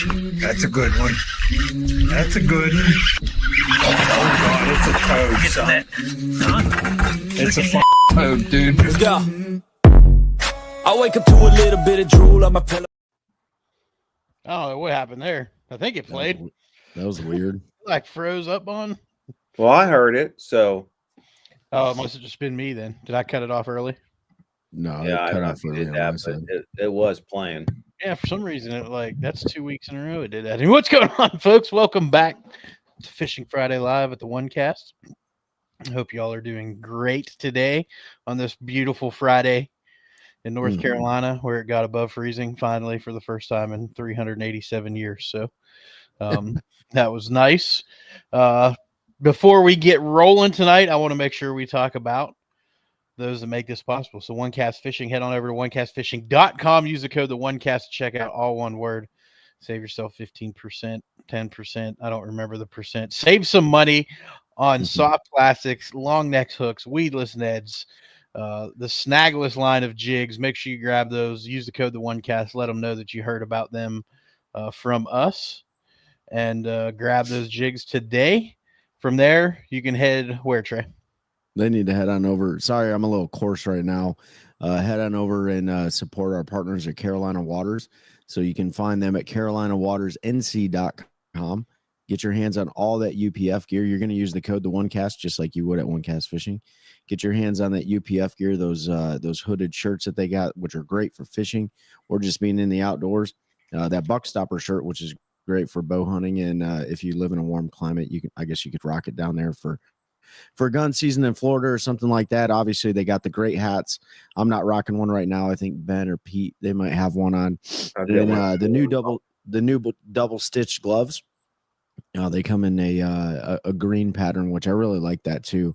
That's a good one. That's a good one. Oh God, it's a toad, son. It's a toad, dude. Let's go. I wake up to a little bit of drool on my pillow. I don't know what happened there. I think it played. That was weird. Like froze up on. Well, I heard it, so. Oh, it must have just been me then. Did I cut it off early? No, Yeah, I it cut don't know off if you early did on that, my but side. it was playing. Yeah, for some reason, that's 2 weeks in a row it did that. And what's going on, folks? Welcome back to Fishing Friday Live at the OneCast. I hope y'all are doing great today on this beautiful Friday in North Carolina, where it got above freezing finally for the first time in 387 years. So that was nice. Before we get rolling tonight, I want to make sure we talk about those that make this possible. So OneCast Fishing, head on over to onecastfishing.com. Use the code the OneCast to check out, all one word. Save yourself 15%, 10%. I don't remember the percent. Save some money on soft plastics, long neck hooks, weedless nets, the snagless line of jigs. Make sure you grab those. Use the code the OneCast. Let them know that you heard about them from us, and grab those jigs today. From there, you can head where, Trey? They need to head on over. Sorry, I'm a little coarse right now. Head on over and support our partners at Carolina Waters. So you can find them at carolinawatersnc.com. Get your hands on all that UPF gear. You're going to use the code the OneCast just like you would at OneCast Fishing. Get your hands on that UPF gear, those hooded shirts that they got, which are great for fishing or just being in the outdoors. That buck stopper shirt, which is great for bow hunting, and if you live in a warm climate, I guess you could rock it down there for gun season in Florida or something like that. Obviously, they got the great hats. I'm not rocking one right now. I think Ben or Pete, they might have one on. And the new double stitched gloves. They come in a green pattern, which I really like that too.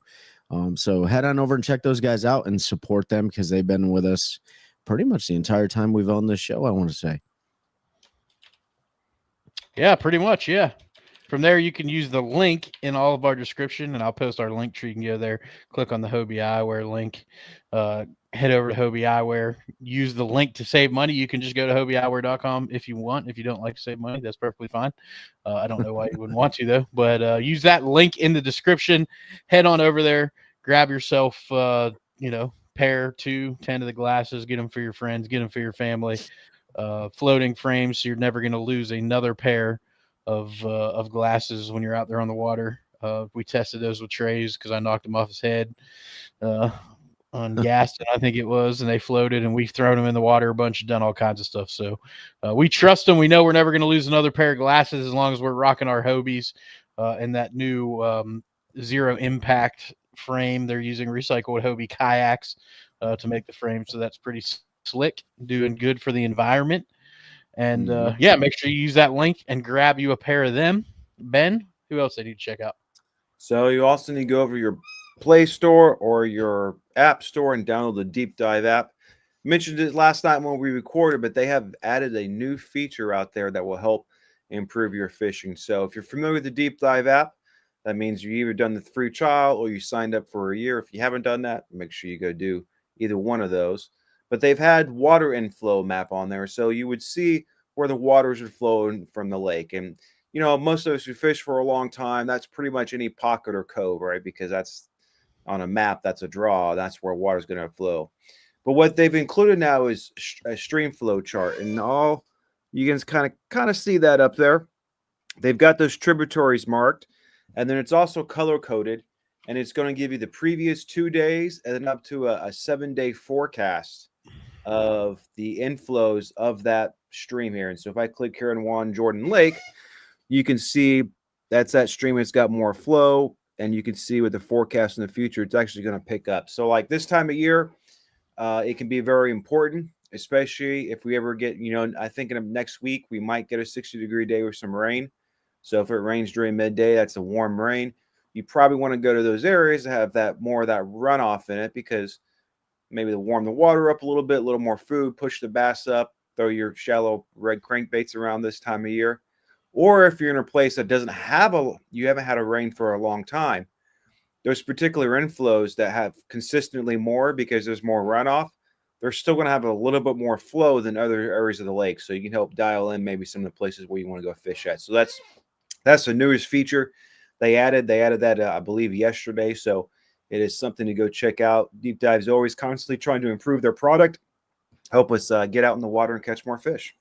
So head on over and check those guys out and support them because they've been with us pretty much the entire time we've owned this show, I want to say. Yeah, pretty much. Yeah. From there, you can use the link in all of our description, and I'll post our link tree. You can go there, click on the Hobie Eyewear link, head over to Hobie Eyewear, use the link to save money. You can just go to HobieEyewear.com if you want. If you don't like to save money, that's perfectly fine. I don't know why you wouldn't want to, though, but use that link in the description. Head on over there, grab yourself, pair 10 of the glasses, get them for your friends, get them for your family. Floating frames, so you're never going to lose another pair of glasses when you're out there on the water. We tested those with Trey's because I knocked him off his head on Gaston, I think it was, and they floated, and we've thrown them in the water a bunch and done all kinds of stuff. So we trust them. We know we're never going to lose another pair of glasses as long as we're rocking our Hobies and that new zero impact frame. They're using recycled Hobie kayaks to make the frame, so that's pretty slick, doing good for the environment. And make sure you use that link and grab you a pair of them. Ben, who else they need to check out? So you also need to go over your Play Store or your App Store and download the Deep Dive app. Mentioned it last night when we recorded, but they have added a new feature out there that will help improve your fishing. So if you're familiar with the Deep Dive app, that means you've either done the free trial or you signed up for a year. If you haven't done that, make sure you go do either one of those. But they've had water inflow map on there, so you would see where the waters are flowing from the lake. And, most of us who fish for a long time, that's pretty much any pocket or cove, right? Because that's on a map, that's a draw. That's where water's going to flow. But what they've included now is a stream flow chart. And all you can kind of see that up there. They've got those tributaries marked. And then it's also color-coded. And it's going to give you the previous 2 days and then up to a 7-day forecast of the inflows of that stream here. And so if I click here in Juan Jordan Lake, you can see that's that stream. It's got more flow, and you can see with the forecast in the future, it's actually going to pick up. So like this time of year, it can be very important, especially if we ever get, I think in next week, we might get a 60-degree day with some rain. So if it rains during midday, that's a warm rain. You probably want to go to those areas that have that more of that runoff in it, because maybe to warm the water up a little more food, push the bass up, throw your shallow red crankbaits around this time of year. Or if you're in a place that you haven't had a rain for a long time, those particular inflows that have consistently more because there's more runoff, they're still going to have a little bit more flow than other areas of the lake. So you can help dial in maybe some of the places where you want to go fish at. So that's the newest feature they added. They added that, I believe, yesterday. So it is something to go check out. Deep Dive's always constantly trying to improve their product, help us get out in the water and catch more fish.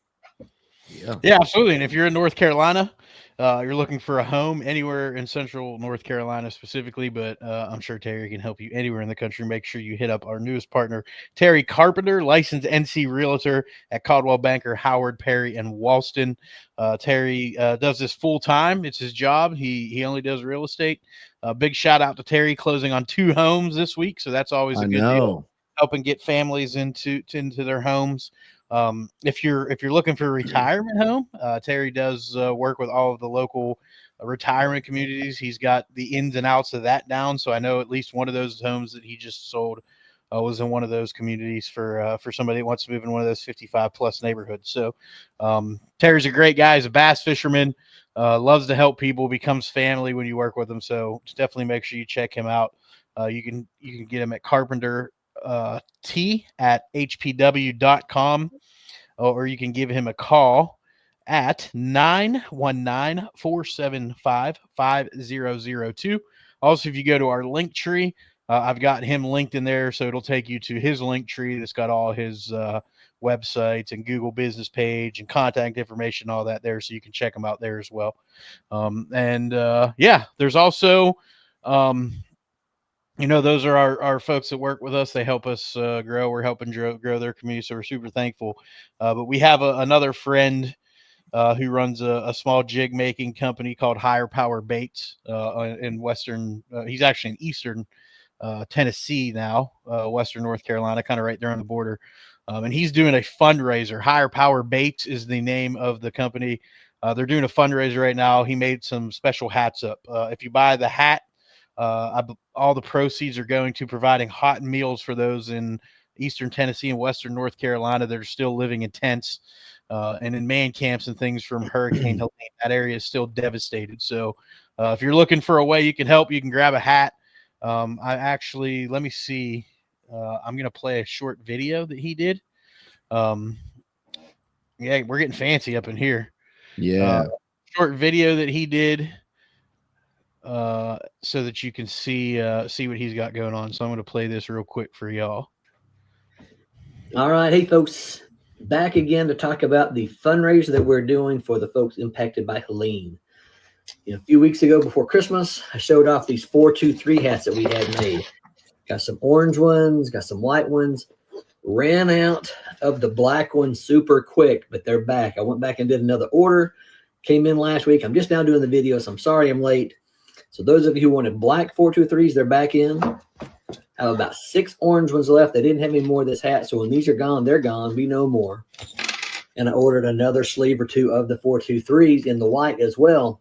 Yeah, absolutely. And if you're in North Carolina, you're looking for a home anywhere in central North Carolina specifically, but I'm sure Terry can help you anywhere in the country. Make sure you hit up our newest partner, Terry Carpenter, licensed NC realtor at Caldwell Banker, Howard, Perry, and Walston. Terry does this full time. It's his job. He only does real estate. Big shout out to Terry, closing on 2 homes this week. So that's always a good deal, helping get families into their homes. If you're looking for a retirement home, Terry does work with all of the local retirement communities. He's got the ins and outs of that down. So I know at least one of those homes that he just sold was in one of those communities for somebody that wants to move in one of those 55 plus neighborhoods. So Terry's a great guy. He's a bass fisherman, loves to help people, becomes family when you work with him. So definitely make sure you check him out. You can get him at Carpenter T at hpw.com, or you can give him a call at 919-475-5002. Also, if you go to our link tree, I've got him linked in there, so it'll take you to his link tree that's got all his websites and Google business page and contact information, all that there, so you can check them out there as well. There's also those are our folks that work with us. They help us grow. We're helping grow their community, so we're super thankful. But we have another friend who runs a small jig making company called Higher Power Baits in Western. He's actually in Eastern Tennessee now, Western North Carolina, kind of right there on the border. And he's doing a fundraiser. Higher Power Baits is the name of the company. They're doing a fundraiser right now. He made some special hats up. If you buy the hat, all the proceeds are going to providing hot meals for those in Eastern Tennessee and Western North Carolina that are still living in tents and in man camps and things from Hurricane Helene. That area is still devastated. So if you're looking for a way you can help, you can grab a hat. Let me see. I'm going to play a short video that he did. We're getting fancy up in here. Yeah. Short video that he did. So that you can see what he's got going on. So I'm going to play this real quick for y'all. All right. Hey, folks, back again to talk about the fundraiser that we're doing for the folks impacted by Helene. A few weeks ago before Christmas, I showed off these 423 hats that we had made. Got some orange ones, got some white ones. Ran out of the black ones super quick, but they're back. I went back and did another order. Came in last week. I'm just now doing the video, so I'm sorry I'm late. So those of you who wanted black 423s, they're back in. I have about 6 orange ones left. They didn't have any more of this hat, so when these are gone, they're gone. Be no more. And I ordered another sleeve or 2 of the 423s in the white as well.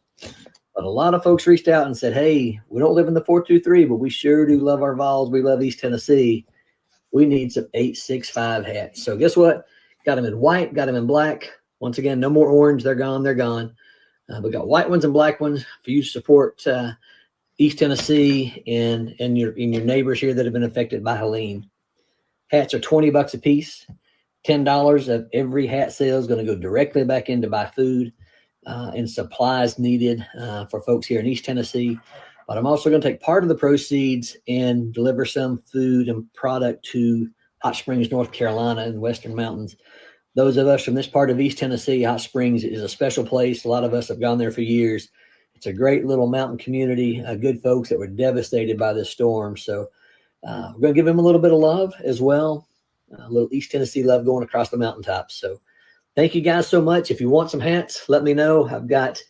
But a lot of folks reached out and said, hey, we don't live in the 423, but we sure do love our Vols. We love East Tennessee. We need some 865 hats. So guess what? Got them in white, got them in black. Once again, no more orange. They're gone. They're gone. We got white ones and black ones for you to support East Tennessee and your neighbors here that have been affected by Helene. Hats are $20 a piece. $10 of every hat sale is going to go directly back in to buy food and supplies needed for folks here in East Tennessee. But I'm also going to take part of the proceeds and deliver some food and product to Hot Springs, North Carolina, and Western Mountains. Those of us from this part of East Tennessee, Hot Springs is a special place. A lot of us have gone there for years. It's a great little mountain community, good folks that were devastated by this storm. So we're going to give them a little bit of love as well, a little East Tennessee love going across the mountaintops. So thank you guys so much. If you want some hats, let me know. I've got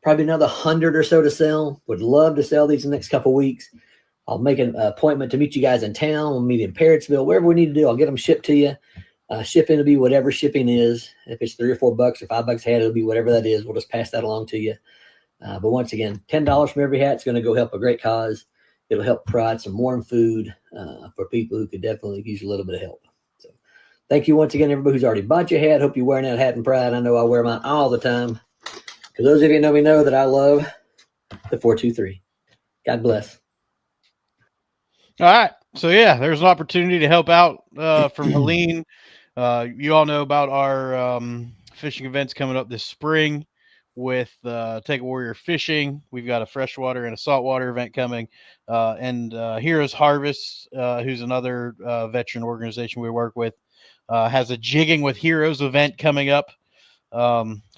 probably another 100 or so to sell. Would love to sell these in the next couple of weeks. I'll make an appointment to meet you guys in town. We'll meet in Parrotsville, wherever we need to do. I'll get them shipped to you. Shipping will be whatever shipping is. If it's $3 or $4 or $5 a hat, it'll be whatever that is. We'll just pass that along to you. But once again, $10 from every hat is going to go help a great cause. It'll help provide some warm food for people who could definitely use a little bit of help. So thank you once again, everybody who's already bought your hat. Hope you're wearing that hat in pride. I know I wear mine all the time. For those of you who know me know that I love the 423. God bless. All right. So yeah, there's an opportunity to help out from Helene. You all know about our fishing events coming up this spring with Take a Warrior Fishing. We've got a freshwater and a saltwater event coming, and Heroes Harvest, who's another veteran organization we work with, has a Jigging with Heroes event coming up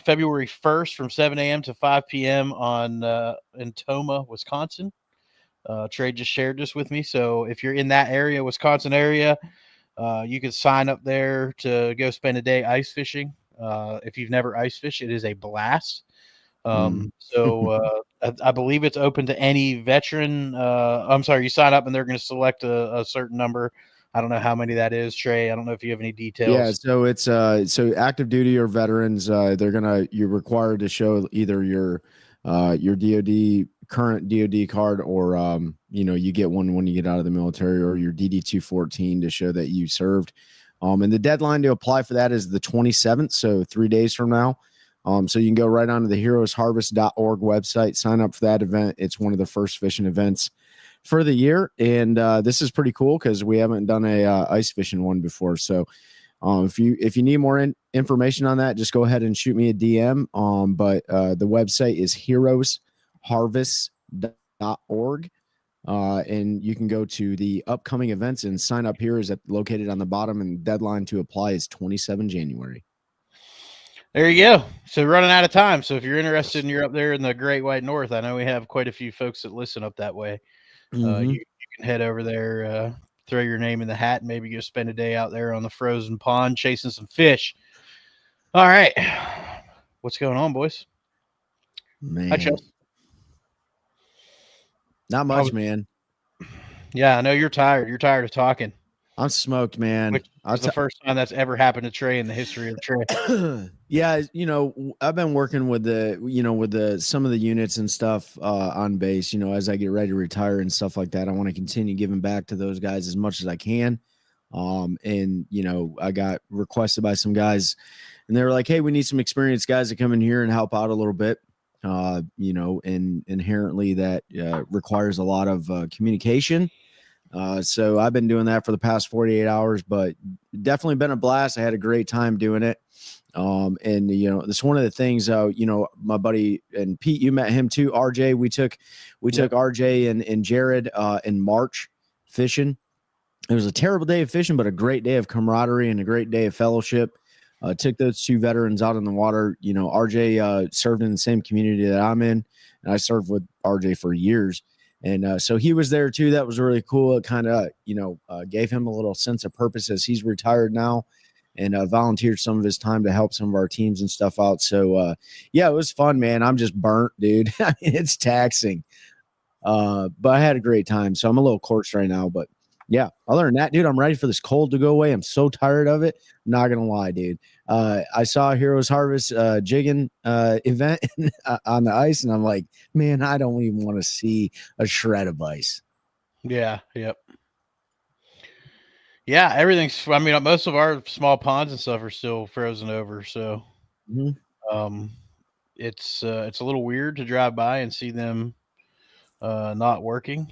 February 1st from 7 a.m. to 5 p.m. in Toma, Wisconsin. Trey just shared this with me. So if you're in that area, Wisconsin area, you can sign up there to go spend a day ice fishing. If you've never ice fished, it is a blast. So I believe it's open to any veteran. I'm sorry, you sign up and they're going to select a certain number. I don't know how many that is, Trey. I don't know if you have any details. Yeah, so it's so active duty or veterans, you're required to show either your DoD current DoD card, or you get one when you get out of the military, or your DD 214 to show that you served. And the deadline to apply for that is the 27th, so 3 days from now. So you can go right onto the heroesharvest.org website, sign up for that event. It's one of the first fishing events for the year, and this is pretty cool because we haven't done a ice fishing one before. So if you need more information on that, just go ahead and shoot me a DM. But the website is heroesharvest.org. And you can go to the upcoming events and sign up here is located on the bottom, and deadline to apply is 27 January. There you go. So running out of time. So if you're interested and you're up there in the Great White North, I know we have quite a few folks that listen up that way. You can head over there, throw your name in the hat, and maybe go spend a day out there on the frozen pond chasing some fish. All right. What's going on, boys? Man. Hi, Chelsea. Not much, man. Yeah, I know you're tired. You're tired of talking. I'm smoked, man. Which is the first time that's ever happened to Trey in the history of Trey. Yeah, I've been working with some of the units and stuff on base. As I get ready to retire and stuff like that, I want to continue giving back to those guys as much as I can. And I got requested by some guys, and they were like, "Hey, we need some experienced guys to come in here and help out a little bit." And inherently that requires a lot of communication. So I've been doing that for the past 48 hours, but definitely been a blast. I had a great time doing it. And it's one of the things, my buddy and Pete, you met him too. RJ, we took RJ and Jared in March fishing. It was a terrible day of fishing, but a great day of camaraderie and a great day of fellowship. Took those two veterans out on the water. RJ served in the same community that I'm in, and I served with RJ for years. And so he was there too. That was really cool. It kind of, gave him a little sense of purpose as he's retired now, and volunteered some of his time to help some of our teams and stuff out. So, yeah, it was fun, man. I'm just burnt, dude. I mean, it's taxing. But I had a great time. So I'm a little coarse right now, but yeah, other than that, dude, I'm ready for this cold to go away. I'm so tired of it. I'm not going to lie, dude. I saw Heroes Harvest jigging event on the ice, and I'm like, man, I don't even want to see a shred of ice. Yeah. Yep. Yeah. Everything's, most of our small ponds and stuff are still frozen over. So it's a little weird to drive by and see them not working.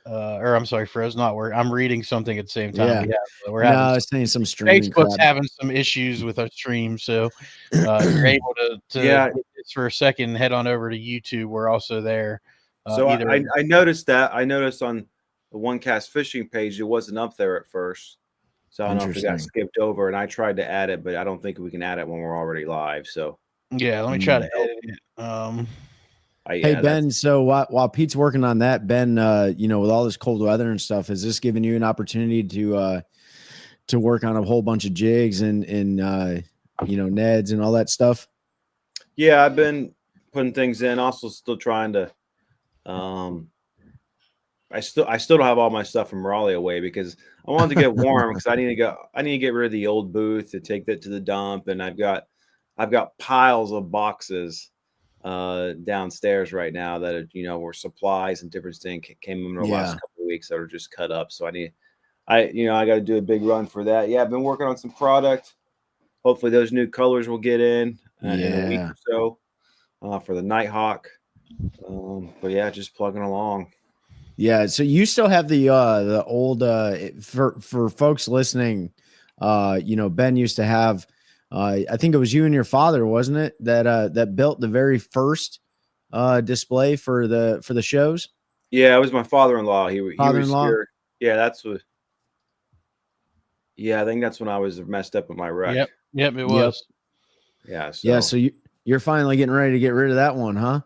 Or I'm sorry, Fro's not working. I'm reading something at the same time. Yeah, we're having I was saying some streaming. Facebook's having some issues with our stream, so you're able to for a second head on over to YouTube. We're also there. So I noticed that. I noticed on the One Cast Fishing page it wasn't up there at first, so I don't know if it got skipped over. And I tried to add it, but I don't think we can add it when we're already live. So yeah, let me try to edit it. Hey, Ben, so while Pete's working on that, Ben, with all this cold weather and stuff, has this given you an opportunity to work on a whole bunch of jigs and Neds and all that stuff? Yeah, I've been putting things in. Also, still trying to. I still don't have all my stuff from Raleigh away because I wanted to get warm because I need to get rid of the old booth to take that to the dump, and I've got piles of boxes downstairs right now that are, where supplies and different things came in the last couple of weeks that are just cut up. So I got to do a big run for that. Yeah, I've been working on some product. Hopefully those new colors will get in a week or so for the Nighthawk. But yeah, just plugging along. Yeah. So you still have the old for folks listening, Ben used to have I think it was you and your father, wasn't it, that built the very first display for the shows? Yeah, it was my father-in-law. He was Father-in-law? here. Yeah, that's what. Yeah, I think that's when I was messed up with my wreck. Yep, it was. Yeah. So. Yeah. So you're finally getting ready to get rid of that one, huh?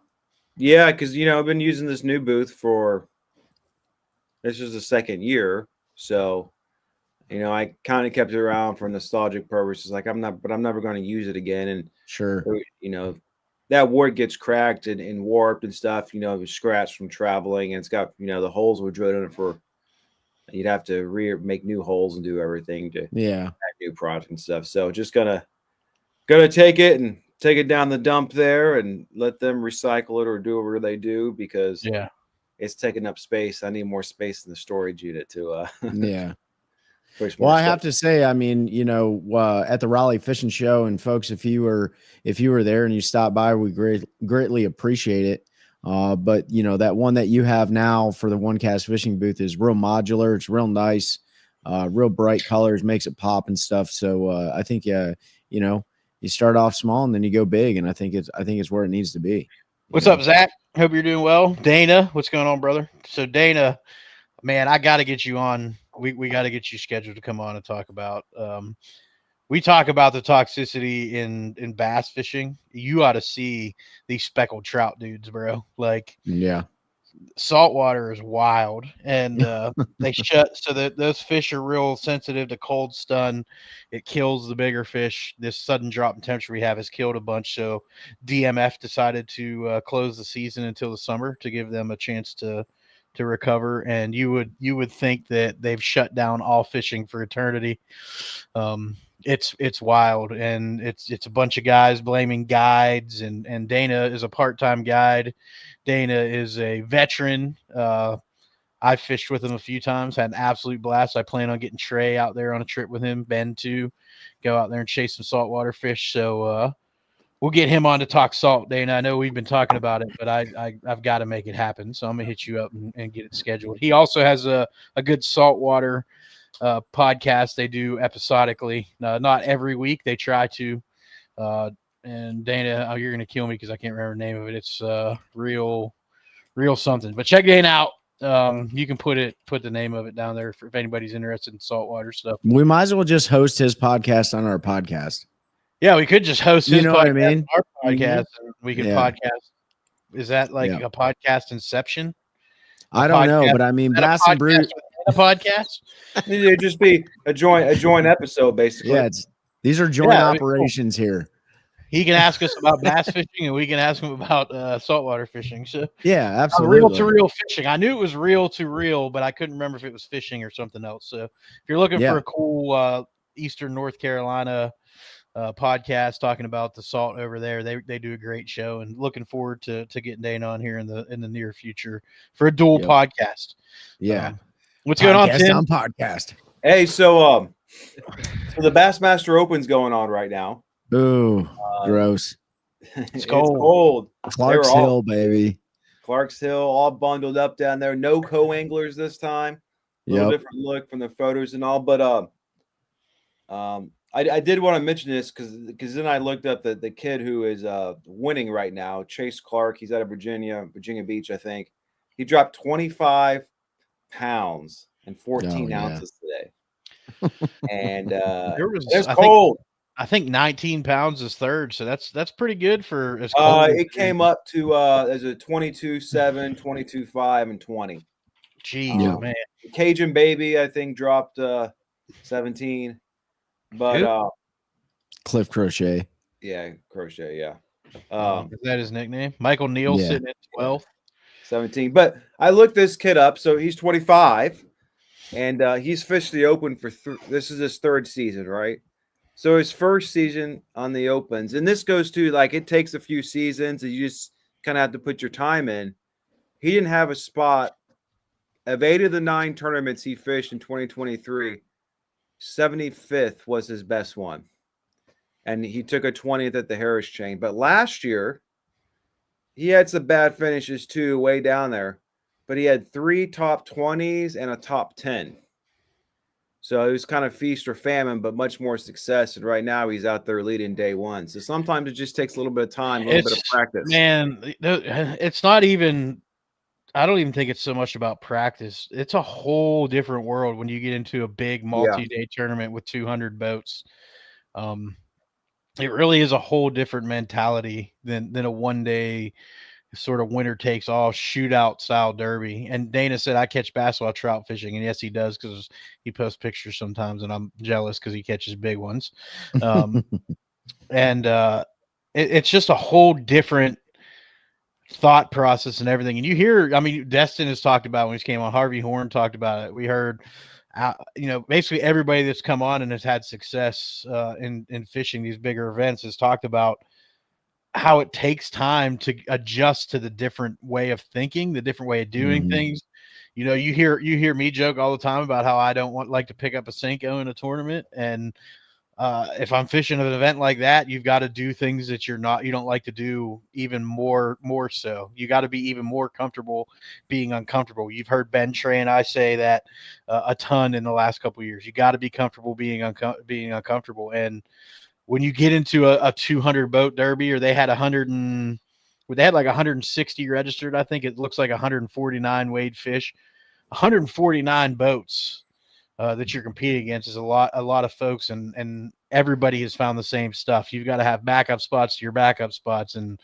Yeah, because I've been using this new booth for this is the second year, so I kind of kept it around for nostalgic purposes. Like I'm never going to use it again, and Sure. that wood gets cracked and warped and stuff. It was scratched from traveling, and it's got the holes were drilled in it for. You'd have to make new holes and do everything to add new product and stuff. So just gonna take it down the dump there and let them recycle it or do whatever they do because it's taking up space. I need more space in the storage unit to push more Well, I stuff. have to say, I mean, at the Raleigh Fishing Show, and folks, if you were there and you stopped by, we greatly appreciate it. But that one that you have now for the One Cast Fishing booth is real modular. It's real nice, real bright colors, makes it pop and stuff. So I think you start off small and then you go big, and I think it's where it needs to be. What's up, Zach? Hope you're doing well. Dana, what's going on, brother? So Dana, man, I got to get you on. We got to get you scheduled to come on and talk about. We talk about the toxicity in bass fishing. You ought to see these speckled trout dudes, bro. Like, saltwater is wild, and they shut so that those fish are real sensitive to cold stun. It kills the bigger fish. This sudden drop in temperature we have has killed a bunch. So DMF decided to close the season until the summer to give them a chance to recover. And you would think that they've shut down all fishing for eternity. It's wild, and it's a bunch of guys blaming guides, and Dana is a part-time guide. Dana is a veteran. I fished with him a few times, had an absolute blast. I plan on getting Trey out there on a trip with him, Ben too, go out there and chase some saltwater fish. So we'll get him on to talk salt, Dana. I know we've been talking about it, but I've got to make it happen. So I'm gonna hit you up and get it scheduled. He also has a good saltwater podcast they do episodically, not every week. They try to. And Dana, you're gonna kill me because I can't remember the name of it. It's real something. But check Dana out. You can put the name of it down there if anybody's interested in saltwater stuff. We might as well just host his podcast on our podcast. Yeah, we could just host his podcast, what I mean? Our podcast. Mm-hmm. And we can podcast. Is that like a podcast inception? I don't know, but I mean, Bass and Brew. A podcast? It'd just be a joint episode, basically. Yeah, these are joint operations here. He can ask us about bass fishing, and we can ask him about saltwater fishing. So yeah, absolutely. Real to real fishing. I knew it was real to real, but I couldn't remember if it was fishing or something else. So if you're looking for a cool Eastern North Carolina podcast talking about the salt over there, they do a great show, and looking forward to getting Dana on here in the near future for a dual podcast. Yeah. What's going on, Tim? On podcast. Hey, so the Bassmaster Open's going on right now. Ooh, gross. It's cold. Clark's Hill, baby. Clark's Hill, all bundled up down there. No co-anglers this time. A little different look from the photos and all. But I did want to mention this because then I looked up the kid who is winning right now, Chase Clark. He's out of Virginia Beach, I think. He dropped 25 pounds and 14 ounces today. And it's cold. I think 19 pounds is third, so that's pretty good for as cold. It came up to as a 22.7, 22.5, and 20. Jeez, man. Cajun Baby, I think, dropped 17. But Cliff Crochet. Yeah, Crochet, yeah. Is that his nickname? Michael Neal sitting at 12. 17. But I looked this kid up, so he's 25, and he's fished the Open for this is his third season, right? So his first season on the Opens, and this goes to it takes a few seasons, and you just kind of have to put your time in. He didn't have a spot. Of 8 of the 9 tournaments he fished in 2023, 75th was his best one. And he took a 20th at the Harris Chain. But last year, he had some bad finishes too, way down there. but he had 3 top 20s and a top 10. So it was kind of feast or famine, but much more success. And right now he's out there leading day one. So sometimes it just takes a little bit of time, a little bit of practice. Man, it's not even, I don't even think it's so much about practice. It's a whole different world when you get into a big multi-day tournament with 200 boats. It really is a whole different mentality than a one-day sort of winner takes all shootout style derby. And Dana said I catch bass while trout fishing, and yes he does, because he posts pictures sometimes and I'm jealous because he catches big ones. It's just a whole different thought process and everything. And you hear, I mean, Destin has talked about when he came on, Harvey Horn talked about it. We heard basically everybody that's come on and has had success in fishing these bigger events has talked about how it takes time to adjust to the different way of thinking, the different way of doing things. You hear me joke all the time about how I don't like to pick up a Senko in a tournament. And if I'm fishing an event like that, you've got to do things that you don't like to do even more so. You got to be even more comfortable being uncomfortable. You've heard Ben Trey and I say that a ton in the last couple of years. You got to be comfortable being uncomfortable. And when you get into a 200 boat derby, or they had like 160 registered, I think it looks like 149 weighed fish, 149 boats that you're competing against is a lot of folks, and everybody has found the same stuff. You've got to have backup spots to your backup spots, and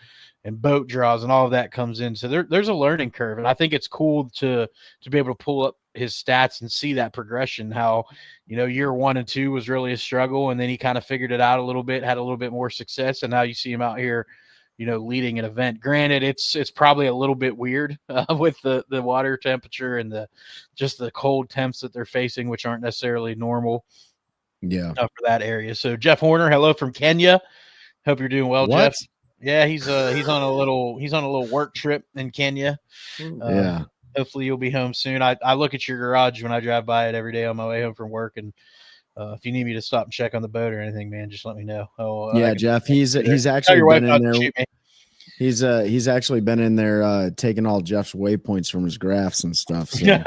boat draws, and all of that comes in. So there's a learning curve, and I think it's cool to be able to pull up his stats and see that progression, how year 1 and 2 was really a struggle, and then he kind of figured it out a little bit, had a little bit more success, and now you see him out here leading an event. Granted, it's probably a little bit weird with the water temperature and the cold temps that they're facing, which aren't necessarily normal for that area. So Jeff Horner, hello from Kenya, hope you're doing well. Jeff. Yeah, he's on a little work trip in Kenya. Hopefully you'll be home soon. I look at your garage when I drive by it every day on my way home from work, and if you need me to stop and check on the boat or anything, man, just let me know. Jeff, he's actually been in there. He's actually been in there taking all Jeff's waypoints from his graphs and stuff. So.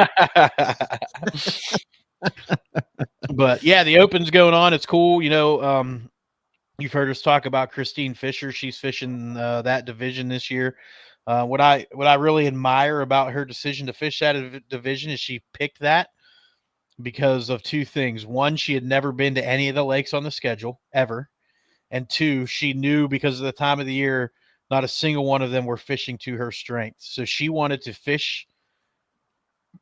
But yeah, the Open's going on. It's cool. You've heard us talk about Christine Fisher. She's fishing that division this year. What I really admire about her decision to fish that division is she picked that because of two things. One, she had never been to any of the lakes on the schedule ever. And two, she knew because of the time of the year, not a single one of them were fishing to her strengths. So she wanted to fish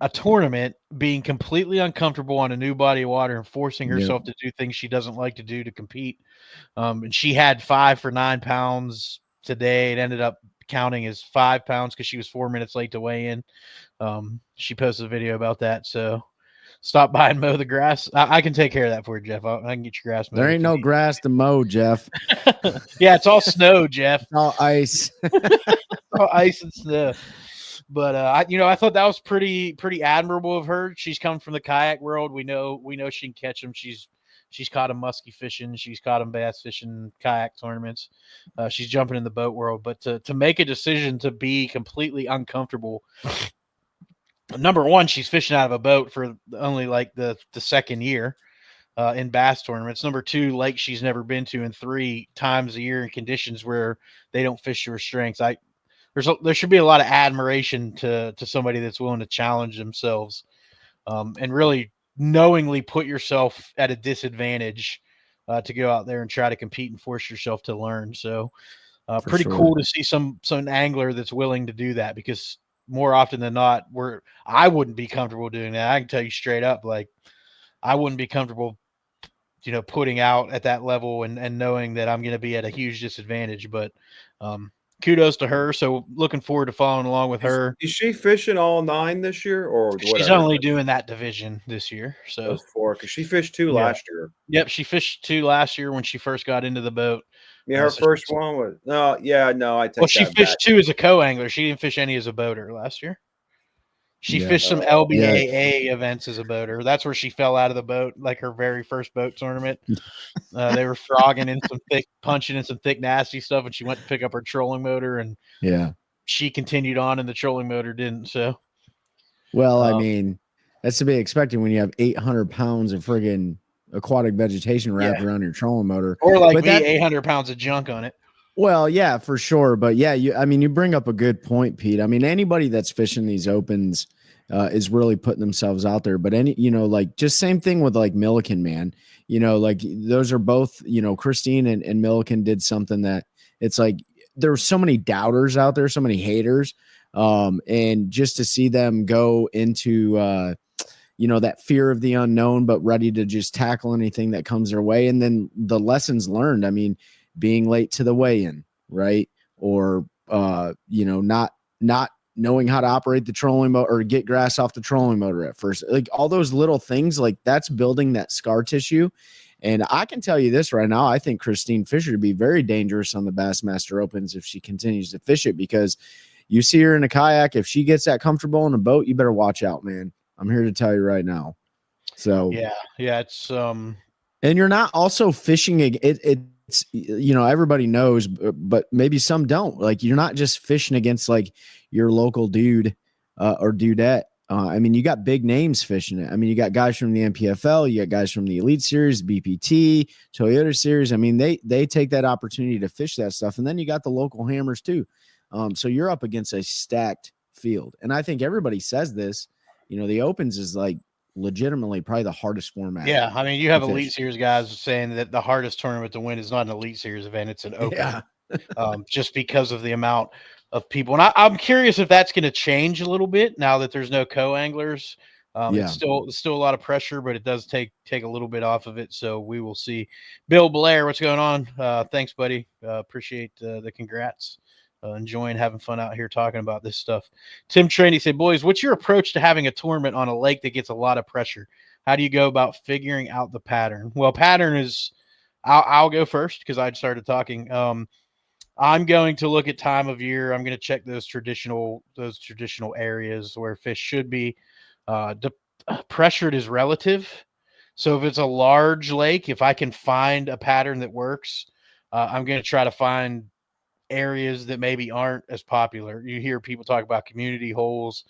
a tournament being completely uncomfortable on a new body of water and forcing herself to do things she doesn't like to do to compete. And she had 5 for 9 pounds today. It ended up counting as 5 pounds because she was 4 minutes late to weigh in. She posted a video about that. So stop by and mow the grass. I can take care of that for you, Jeff. I can get your grass mowed. There ain't no grass to mow, Jeff. Yeah, it's all snow, Jeff. It's all ice. All ice and snow. But I thought that was pretty admirable of her. She's come from the kayak world. We know she can catch them. She's caught them muskie fishing. She's caught them bass fishing, kayak tournaments. She's jumping in the boat world. But to make a decision to be completely uncomfortable. Number one, she's fishing out of a boat for only like the second year in bass tournaments. Number two, lake she's never been to, and 3 times a year in conditions where they don't fish to her strengths. There should be a lot of admiration to somebody that's willing to challenge themselves and really knowingly put yourself at a disadvantage to go out there and try to compete and force yourself to learn. So pretty cool to see some angler that's willing to do that, because more often than not, I wouldn't be comfortable doing that. I can tell you straight up, like I wouldn't be comfortable, putting out at that level and knowing that I'm going to be at a huge disadvantage. But kudos to her. So looking forward to following along with her. Is she fishing all 9 this year, or whatever? She's only doing that division this year. So those 4, because she fished 2 last year. Yep, she fished 2 last year when she first got into the boat. Yeah, her first one was I take. Well, she fished 2 as a co-angler. She didn't fish any as a boater last year. She fished some LBAA events as a boater. That's where she fell out of the boat, like her very first boat tournament. They were frogging in punching in some thick, nasty stuff, and she went to pick up her trolling motor, and she continued on, and the trolling motor didn't. So Well, I Um, mean, that's to be expected when you have 800 pounds of friggin' aquatic vegetation wrapped Yeah. around your trolling motor. Or like But me, that, 800 pounds of junk on it. well, yeah, for sure. But yeah, I mean, you bring up a good point, Pete. I mean, anybody that's fishing these opens is really putting themselves out there. But like just same thing with like Milliken, man. Like those are both, Christine and Milliken did something that it's like there's so many doubters out there, so many haters. And just to see them go into, that fear of the unknown, but ready to just tackle anything that comes their way. And then the lessons learned. I mean, being late to the weigh-in, right? Or not knowing how to operate the trolling motor or get grass off the trolling motor at first. Like all those little things, like that's building that scar tissue. And I can tell you this right now, I think Christine Fisher to be very dangerous on the Bassmaster Opens if she continues to fish it, because you see her in a kayak. If she gets that comfortable in a boat, you better watch out, man. I'm here to tell you right now. So yeah, it's and you're not also fishing it's everybody knows, but maybe some don't. Like you're not just fishing against like your local dude or dudette. I mean, you got big names fishing it. I mean, you got guys from the NPFL, you got guys from the Elite Series, BPT, Toyota Series. I mean, they take that opportunity to fish that stuff, and then you got the local hammers too. So you're up against a stacked field, and I think everybody says this. The Opens is like legitimately probably the hardest format. yeah. I mean, you have to fish. Elite Series guys saying that the hardest tournament to win is not an Elite Series event; it's an Open. Yeah. Just because of the amount of people. And I'm curious if that's going to change a little bit now that there's no co-anglers. Yeah. It's still a lot of pressure, but it does take a little bit off of it. So we will see. Bill Blair, what's going on? Thanks, buddy. Appreciate the congrats. Enjoying having fun out here talking about this stuff. Tim Traney said, boys, what's your approach to having a tournament on a lake that gets a lot of pressure? How do you go about figuring out the pattern? Well, pattern is, I'll go first because I started talking. I'm going to look at time of year. I'm going to check those traditional areas where fish should be. Pressured is relative. So if it's a large lake, if I can find a pattern that works, I'm going to try to find areas that maybe aren't as popular. You hear people talk about community holes,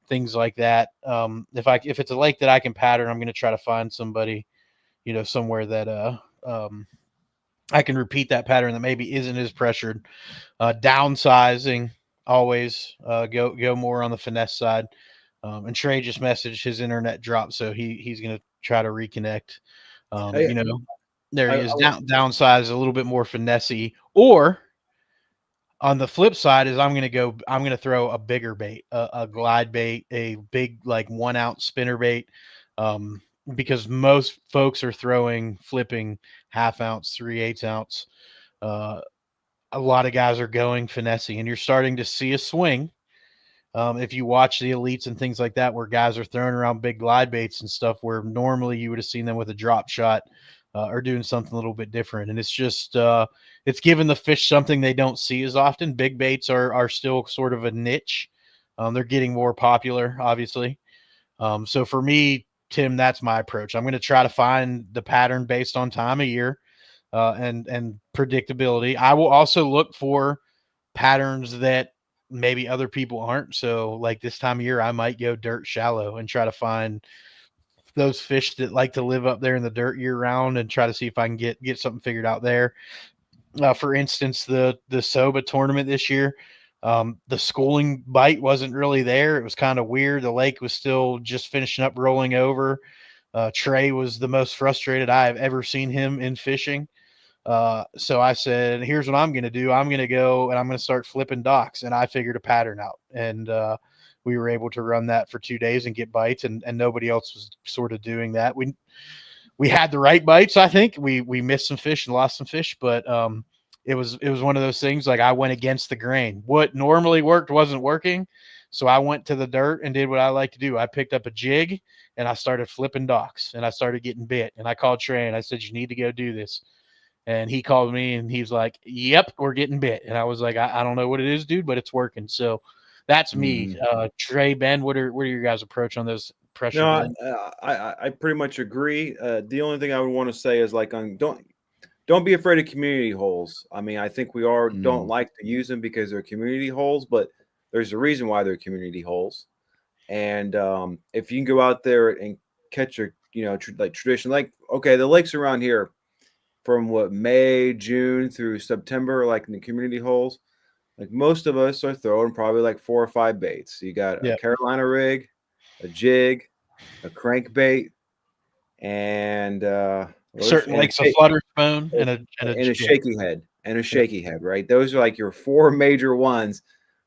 things like that. If it's a lake that I can pattern, I'm going to try to find somebody, somewhere that I can repeat that pattern that maybe isn't as pressured. Downsizing, always go more on the finesse side. And Trey just messaged his internet dropped, so he's going to try to reconnect. There he is. Downsize a little bit more finessey. Or on the flip side is I'm going to throw a bigger bait, a glide bait, a big like 1 ounce spinner bait. Because most folks are flipping 1/2 ounce, 3/8 ounce. A lot of guys are going finessing, and you're starting to see a swing. If you watch the elites and things like that, where guys are throwing around big glide baits and stuff, where normally you would have seen them with a drop shot or doing something a little bit different. And it's just, it's giving the fish something they don't see as often. Big baits are still sort of a niche. They're getting more popular, obviously. So for me, Tim, that's my approach. I'm going to try to find the pattern based on time of year and predictability. I will also look for patterns that maybe other people aren't. So like this time of year, I might go dirt shallow and try to find those fish that like to live up there in the dirt year round and try to see if I can get something figured out there. For instance, the Soba tournament this year, the schooling bite wasn't really there. It was kind of weird. The lake was still just finishing up rolling over. Trey was the most frustrated I have ever seen him in fishing. So I said, here's what I'm going to do. I'm going to go and I'm going to start flipping docks. And I figured a pattern out. And we were able to run that for 2 days and get bites. And nobody else was sort of doing that. We had the right bites. I think we missed some fish and lost some fish, but it was one of those things. Like I went against the grain. What normally worked wasn't working. So I went to the dirt and did what I like to do. I picked up a jig and I started flipping docks and I started getting bit. And I called Trey and I said, you need to go do this. And he called me and he's like, yep, we're getting bit. And I was like, I don't know what it is, dude, but it's working. So that's me. Trey, Ben, what are your guys' approach on those pressure? No, I pretty much agree. The only thing I would want to say is like, don't be afraid of community holes. I mean, I think we don't like to use them because they're community holes, but there's a reason why they're community holes. And if you can go out there and catch a like tradition, like okay, the lakes around here from what May, June through September, like in the community holes, like most of us are throwing probably like 4 or 5 baits. You got a Yeah. Carolina rig, a jig, a crankbait, and Certain and lakes, a flutter spoon and a jig. shaky head and a shaky head, right? Those are like your 4 major ones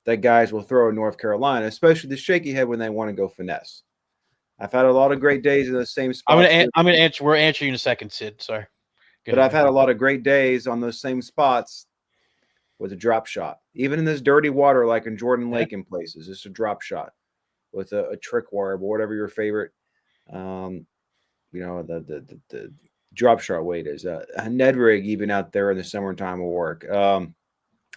that guys will throw in North Carolina, especially the shaky head when they want to go finesse. I've had a lot of great days in the same spots. I'm gonna answer. We're answering in a second, Sid. Sorry. But I've had a lot of great days on those same spots with a drop shot, even in this dirty water, like in Jordan Lake in places. It's a drop shot with a trick worm or whatever your favorite, the drop shot weight is. A Ned rig even out there in the summertime will work.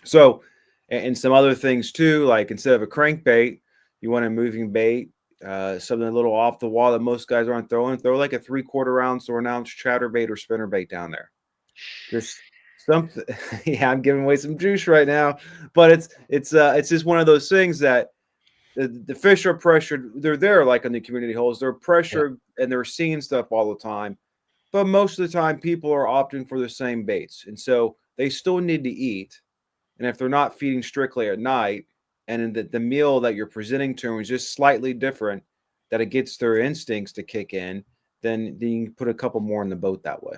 So, and some other things too, like instead of a crankbait, you want a moving bait, something a little off the wall that most guys aren't throwing. Throw like a 3/4 ounce or an ounce chatterbait or spinnerbait down there. Just something. Yeah, I'm giving away some juice right now, but it's just one of those things that the fish are pressured. They're there like on the community holes. They're pressured and they're seeing stuff all the time. But most of the time, people are opting for the same baits, and so they still need to eat. And if they're not feeding strictly at night, and the meal that you're presenting to them is just slightly different, that it gets their instincts to kick in, then you can put a couple more in the boat that way.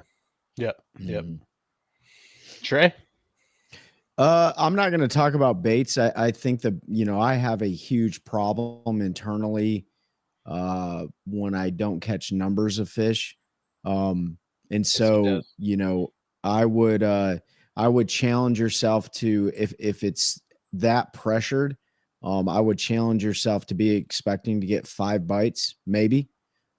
Yep. Trey? I'm not going to talk about baits. I think that, I have a huge problem internally when I don't catch numbers of fish. And so, I would challenge yourself to, if it's that pressured, I would challenge yourself to be expecting to get 5 bites, maybe,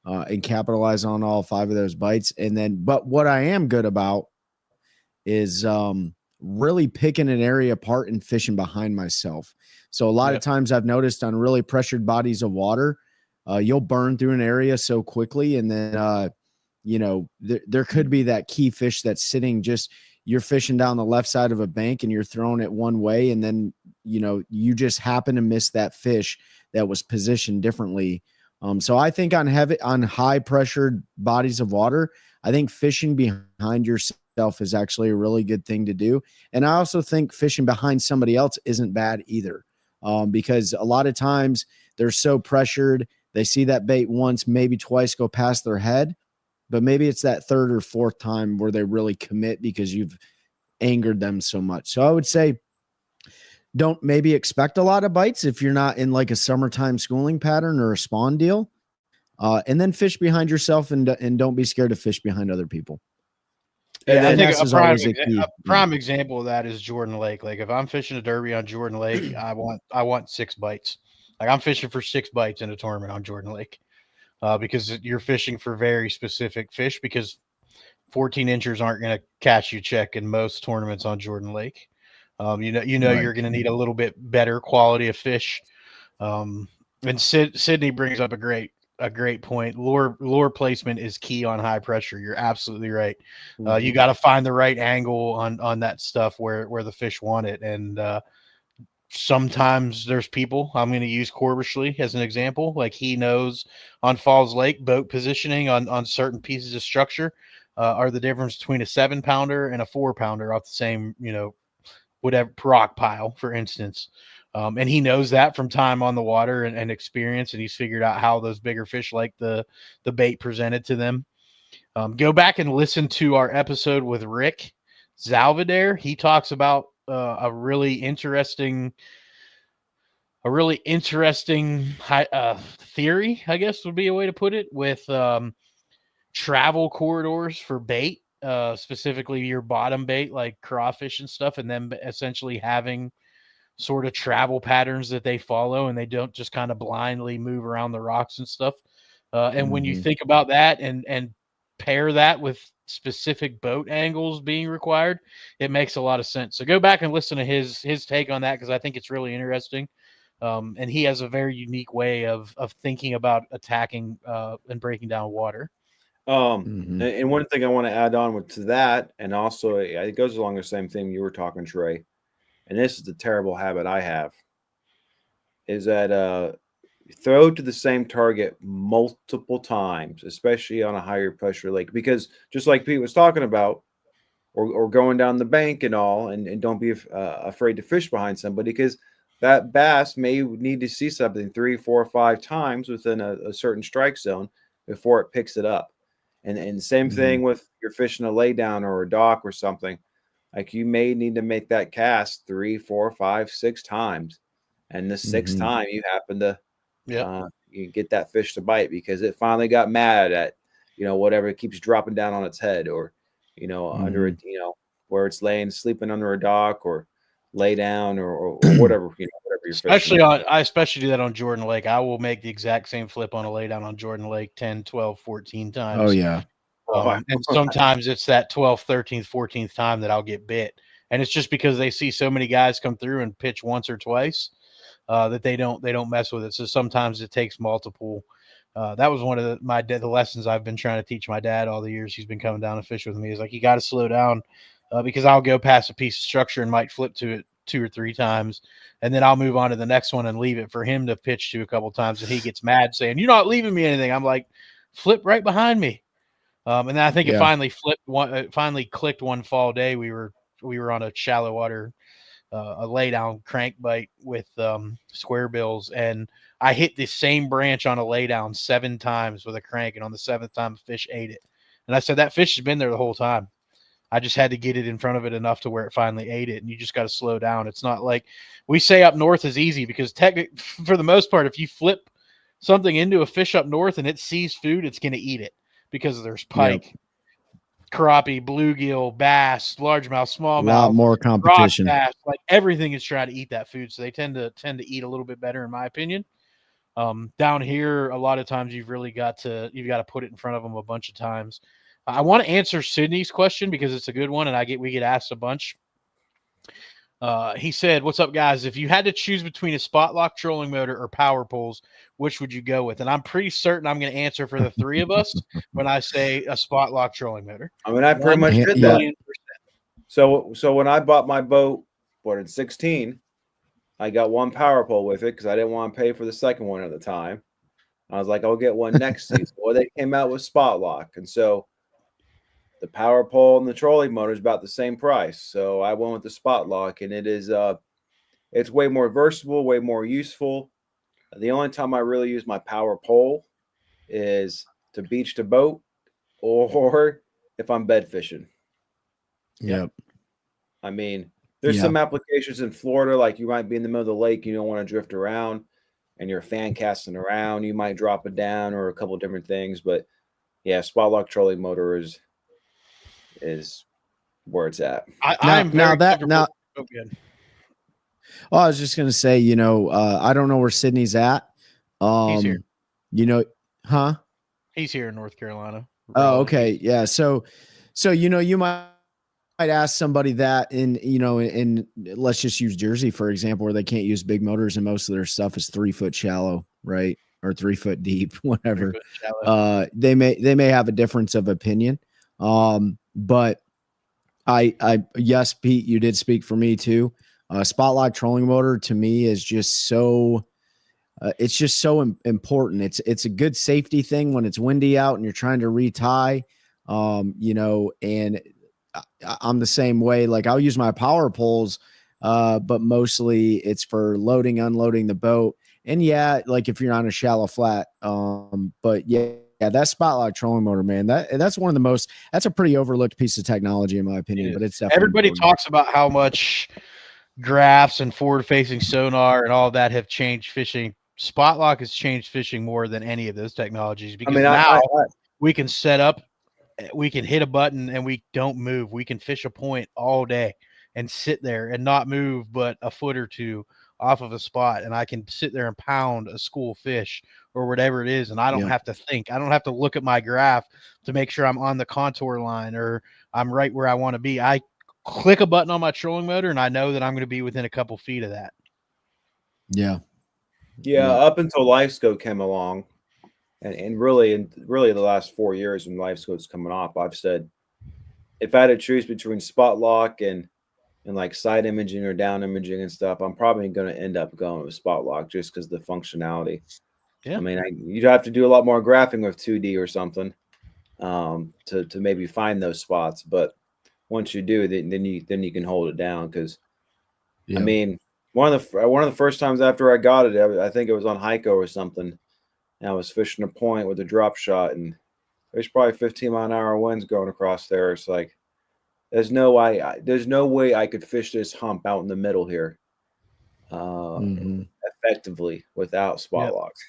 and capitalize on all 5 of those bites. And then, but what I am good about is, really picking an area apart and fishing behind myself. So a lot of times I've noticed on really pressured bodies of water, you'll burn through an area so quickly. And then, there could be that key fish that's sitting you're fishing down the left side of a bank and you're throwing it one way. And then, you just happen to miss that fish that was positioned differently. So I think on high pressured bodies of water, I think fishing behind yourself is actually a really good thing to do. And I also think fishing behind somebody else isn't bad either. Because a lot of times they're so pressured, they see that bait once, maybe twice go past their head, but maybe it's that 3rd or 4th time where they really commit because you've angered them so much. So I would say don't maybe expect a lot of bites if you're not in like a summertime schooling pattern or a spawn deal. And then fish behind yourself and don't be scared to fish behind other people. Yeah, I think a prime example of that is Jordan Lake. Like if I'm fishing a derby on Jordan Lake, I want 6 bites. Like I'm fishing for 6 bites in a tournament on Jordan Lake, because you're fishing for very specific fish. Because 14 inchers aren't going to catch you check in most tournaments on Jordan Lake. Right. You're going to need a little bit better quality of fish. And Sydney brings up a great point. Lure placement is key on high pressure. You're absolutely right. You got to find the right angle on that stuff where the fish want it. And sometimes there's people. I'm going to use Corbishley as an example. Like he knows on Falls Lake boat positioning on certain pieces of structure are the difference between a 7-pounder and a 4-pounder off the same, whatever rock pile, for instance. And he knows that from time on the water and experience, and he's figured out how those bigger fish like the bait presented to them. Go back and listen to our episode with Rick Zalvadere. He talks about a really interesting theory, I guess would be a way to put it, with travel corridors for bait, specifically your bottom bait like crawfish and stuff, and then essentially having sort of travel patterns that they follow, and they don't just kind of blindly move around the rocks and stuff. And when you think about that and pair that with specific boat angles being required, it makes a lot of sense. So go back and listen to his take on that, because I think it's really interesting. And he has a very unique way of thinking about attacking and breaking down water. And one thing I want to add on to that, and also it goes along the same thing you were talking, Trey, and this is the terrible habit I have, is that throw to the same target multiple times, especially on a higher pressure lake, because just like Pete was talking about, or going down the bank and all, and don't be afraid to fish behind somebody, because that bass may need to see something 3, 4, 5 times within a certain strike zone before it picks it up. And same thing with you're fishing a lay down or a dock or something. Like you may need to make that cast 3, 4, 5, 6 times, and the 6th time you happen to you get that fish to bite because it finally got mad at whatever it keeps dropping down on its head, or under it, where it's sleeping under a dock or lay down or whatever, whatever you're Especially fishing. I especially do that on Jordan Lake. I will make the exact same flip on a laydown on Jordan Lake 10, 12, 14 times. Oh yeah. And sometimes it's that 12th, 13th, 14th time that I'll get bit. And it's just because they see so many guys come through and pitch once or twice that they don't mess with it. So sometimes it takes multiple. That was one of the lessons I've been trying to teach my dad all the years he's been coming down to fish with me. Is like, you got to slow down because I'll go past a piece of structure and might flip to it 2 or 3 times, and then I'll move on to the next one and leave it for him to pitch to a couple times, and he gets mad saying, "You're not leaving me anything." I'm like, "Flip right behind me." And then I think it finally flipped one. It finally clicked one fall day. We were on a shallow water, a lay down crankbait with square bills, and I hit the same branch on a lay down 7 times with a crank, and on the 7th time, the fish ate it. And I said, that fish has been there the whole time. I just had to get it in front of it enough to where it finally ate it. And you just got to slow down. It's not like we say up north is easy, because for the most part, if you flip something into a fish up north and it sees food, it's going to eat it because there's pike, crappie, bluegill, bass, largemouth, smallmouth, a lot more competition. Bass, like everything is trying to eat that food. So they tend to eat a little bit better, in my opinion. Down here, a lot of times you've got to put it in front of them a bunch of times. I want to answer Sydney's question because it's a good one, and we get asked a bunch. He said, "What's up, guys? If you had to choose between a spot lock trolling motor or power poles, which would you go with?" And I'm pretty certain I'm going to answer for the 3 of us when I say a spot lock trolling motor. I mean, I pretty much did that. So when I bought my boat, in 16, I got 1 power pole with it because I didn't want to pay for the second one at the time. I was like, I'll get one next season. Well, they came out with spot lock, and so the power pole and the trolling motor is about the same price. So I went with the spot lock, and it is it's way more versatile, way more useful. The only time I really use my power pole is to beach to boat, or if I'm bed fishing. Yep. I mean, there's some applications in Florida, like you might be in the middle of the lake, you don't want to drift around, and you're fan casting around, you might drop it down, or a couple of different things. But yeah, spot lock trolling motor is where it's at. I was just gonna say, I don't know where Sydney's at. He's here. He's here in North Carolina. Oh, okay. Yeah. So you might ask somebody that in let's just use Jersey, for example, where they can't use big motors and most of their stuff is 3 foot shallow, right? Or 3 foot deep, whatever. They may have a difference of opinion. But yes, Pete, you did speak for me too. Spot lock trolling motor to me is just so, it's just so important. It's a good safety thing when it's windy out and you're trying to retie, and I'm the same way. Like I'll use my power poles, but mostly it's for loading, unloading the boat. And yeah, like if you're on a shallow flat, but yeah, that spot lock trolling motor, man, that's one of the most, that's a pretty overlooked piece of technology in my opinion, but it's definitely everybody important. Talks about how much graphs and forward facing sonar and all that have changed fishing. Spot lock has changed fishing more than any of those technologies, because now we can set up, we can hit a button and we don't move. We can fish a point all day and sit there and not move but a foot or two off of a spot, and I can sit there and pound a school fish or whatever it is, and I don't have to think. I don't have to look at my graph to make sure I'm on the contour line or I'm right where I want to be. I click a button on my trolling motor and I know that I'm going to be within a couple feet of that. Yeah, up until LifeScope came along, and really the last 4 years when LifeScope's coming off, I've said if I had to choose between spot lock and like side imaging or down imaging and stuff, I'm probably going to end up going with spot lock just because the functionality. Yeah. I mean, you'd have to do a lot more graphing with 2D or something to maybe find those spots. But once you do, then you can hold it down. Because Yeah. I mean, one of the first times after I got it, I think it was on Heiko or something, and I was fishing a point with a drop shot, and there's probably 15-mile-an-hour winds going across there. It's like there's no way I could fish this hump out in the middle here effectively without spot locks.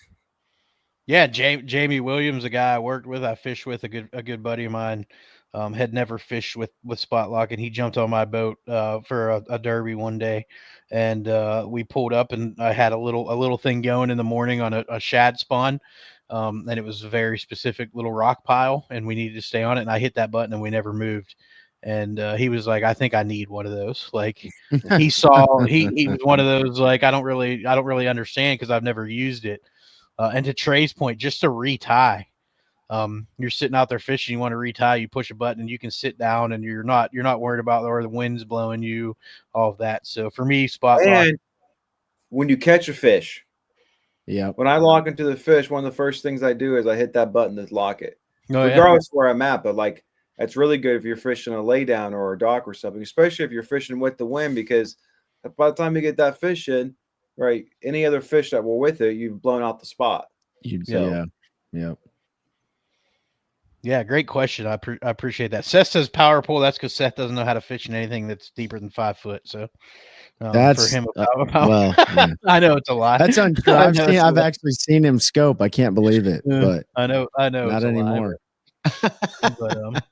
Yeah, Jamie Williams, a guy I worked with, I fished with, a good buddy of mine, had never fished with spot lock, and he jumped on my boat for a derby one day, and we pulled up, and I had a little thing going in the morning on a shad spawn, and it was a very specific little rock pile, and we needed to stay on it, and I hit that button, and we never moved. And he was like, I think I need one of those. Like he saw, he was one of those, like, I don't really understand because I've never used it. And to Trey's point, just to retie, you're sitting out there fishing, you want to retie, you push a button and you can sit down and you're not worried about where the wind's blowing you, all of that. So for me, spot lock. When you catch a fish, yeah, when I lock into the fish, one of the first things I do is I hit that button to lock it, regardless of where I'm at. But like, that's really good if you're fishing a laydown or a dock or something, especially if you're fishing with the wind, because by the time you get that fish in, right, any other fish that were with it, you've blown out the spot. Yeah, great question. I appreciate that. Seth says power pull. That's because Seth doesn't know how to fish in anything that's deeper than 5 foot. So that's for him. Well, yeah. I know it's a lot. That's untrue. I've actually seen him scope. I can't believe it, but I know. Not anymore. But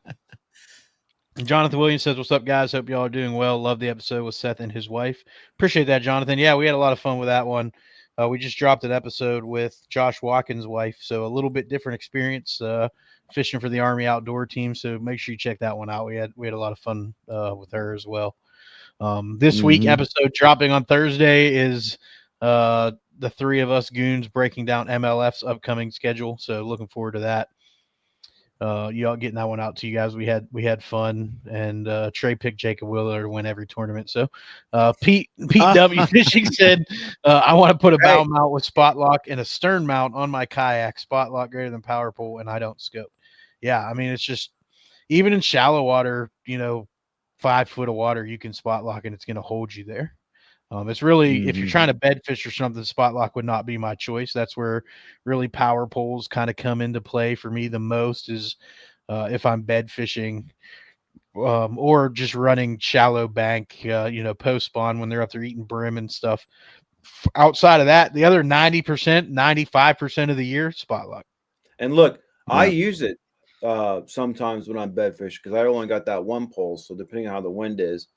Jonathan Williams says, "What's up, guys? Hope y'all are doing well. Love the episode with Seth and his wife. Appreciate that, Jonathan. Yeah, we had a lot of fun with that one. We just dropped an episode with Josh Watkins' wife, so a little bit different experience fishing for the Army Outdoor Team. So make sure you check that one out. We had a lot of fun with her as well. This week episode dropping on Thursday is the three of us goons breaking down MLF's upcoming schedule. So looking forward to that. Y'all getting that one out to you guys. We had fun, and Trey picked Jacob Wheeler to win every tournament. So Pete W Fishing said, I want to put a bow mount with spot lock and a stern mount on my kayak, spot lock greater than power pull, and I don't scope. Yeah, I mean, it's just, even in shallow water, 5 foot of water, you can spot lock and it's going to hold you there. It's really, if you're trying to bed fish or something, spot lock would not be my choice. That's where really power poles kind of come into play for me the most, is if I'm bed fishing or just running shallow bank, post spawn when they're up there eating brim and stuff. Outside of that, the other 90%, 95% of the year, spot lock. And look, I use it sometimes when I'm bed fishing, because I only got that one pole. So depending on how the wind is,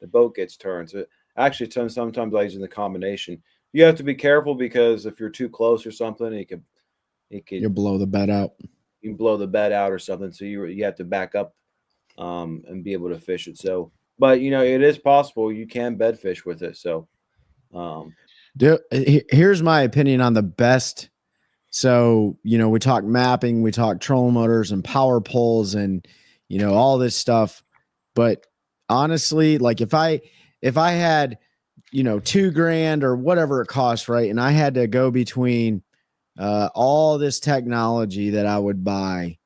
the boat gets turned. So actually, sometimes I use the combination. You have to be careful, because if you're too close or something, you blow the bed out. You can blow the bed out or something. So you have to back up and be able to fish it. So, but it is possible you can bed fish with it. So, here's my opinion on the best. So we talk mapping, we talk trolling motors and power poles, and all this stuff. But honestly, like if I had, $2,000 or whatever it costs, right, and I had to go between all this technology that I would buy,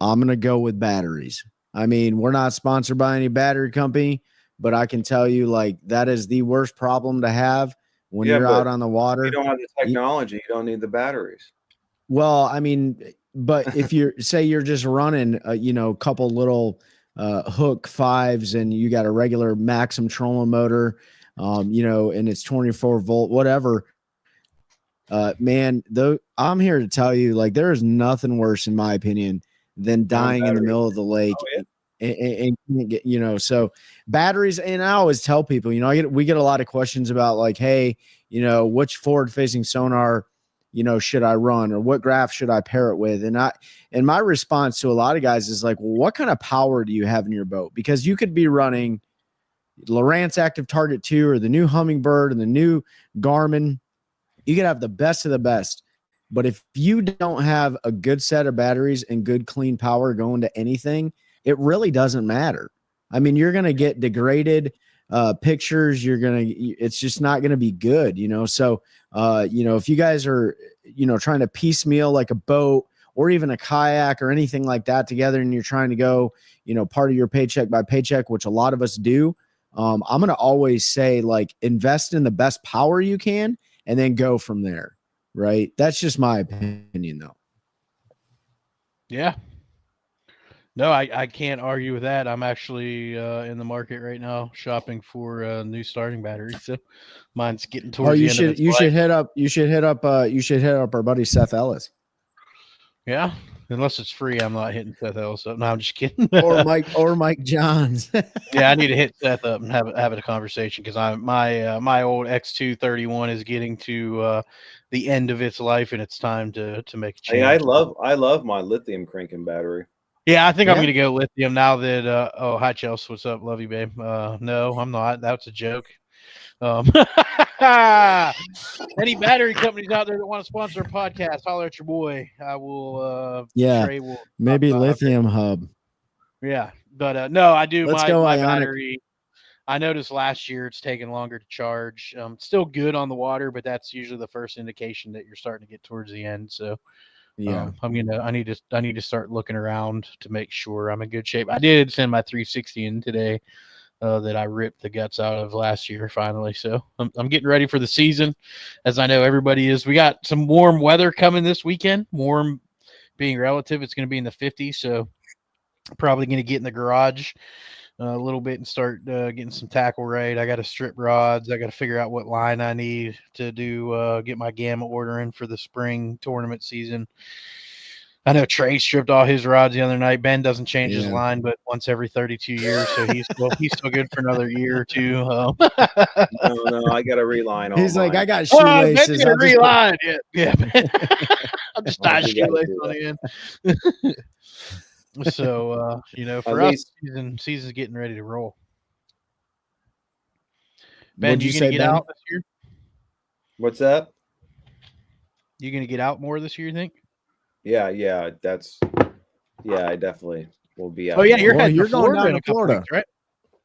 I'm going to go with batteries. I mean, we're not sponsored by any battery company, but I can tell you, like, that is the worst problem to have when you're out on the water. You don't have the technology. You don't need the batteries. Well, I mean, but if you're just running, a couple little hook fives, and you got a regular Maxim trolling motor, and it's 24 volt, whatever, man, though, I'm here to tell you, like, there is nothing worse, in my opinion, than dying in the middle of the lake. And get, so batteries. And I always tell people, we get a lot of questions about, like, hey, which forward facing sonar, should I run, or what graph should I pair it with? And my response to a lot of guys is like, well, what kind of power do you have in your boat? Because you could be running Lowrance Active Target 2 or the new Humminbird and the new Garmin. You could have the best of the best. But if you don't have a good set of batteries and good clean power going to anything, it really doesn't matter. I mean, you're going to get degraded pictures, it's just not gonna be good, you know. So if you guys are, trying to piecemeal like a boat or even a kayak or anything like that together, and you're trying to go, part of your paycheck by paycheck, which a lot of us do, I'm gonna always say, like, invest in the best power you can and then go from there. Right? That's just my opinion, though. Yeah. No, I can't argue with that. I'm actually in the market right now shopping for a new starting battery. So mine's getting towards the end of its life. You should hit up our buddy Seth Ellis. Yeah. Unless it's free, I'm not hitting Seth Ellis up. No, I'm just kidding. or Mike Johns. Yeah, I need to hit Seth up and have a conversation, because my old X231 is getting to the end of its life, and it's time to make a change. Hey, I love my lithium cranking battery. Yeah, I think I'm going to go lithium now that hi Chelsea, what's up? Love you, babe. No, I'm not. That's a joke. Any battery companies out there that want to sponsor a podcast, holler at your boy. I will maybe Lithium Hub. Yeah, but no, I do. Let's my go my Ionic. battery, I noticed last year it's taken longer to charge. Still good on the water, but that's usually the first indication that you're starting to get towards the end. So yeah, I need to start looking around to make sure I'm in good shape. I did send my 360 in today that I ripped the guts out of last year finally. So I'm getting ready for the season, as I know everybody is. We got some warm weather coming this weekend. Warm being relative, it's going to be in the 50s. So probably going to get in the garage a little bit and start getting some tackle right. I got to strip rods. I got to figure out what line I need to do, get my gamma order in for the spring tournament season. I know Trey stripped all his rods the other night. Ben doesn't change his line, but once every 32 years, so he's still good for another year or two. No, I got to reline all. He's mine. like, I got shoelaces. Ben's gonna reline. Yeah. I'm just tying shoelaces on again. So for us, season's getting ready to roll. Ben, you gonna get out this year? What's that? You gonna get out more this year, you think? Yeah, I definitely will be out. Oh yeah, you're going down to Florida, weeks, right?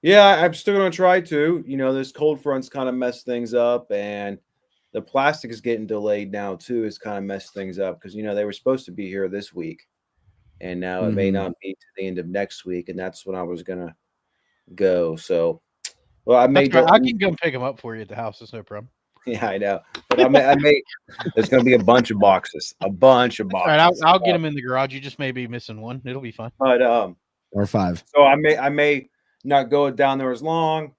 Yeah, I'm still going to try to. This cold front's kind of messed things up, and the plastic is getting delayed now too. It's kind of messed things up because they were supposed to be here this week, and now it may not be to the end of next week, and that's when I was gonna go. So, well, I may. I can come pick them up for you at the house. It's no problem. Yeah, I know, but I may. There's gonna be a bunch of boxes. All right, I'll get them in the garage. You just may be missing one. It'll be fine. But or 5. So I may not go down there as long.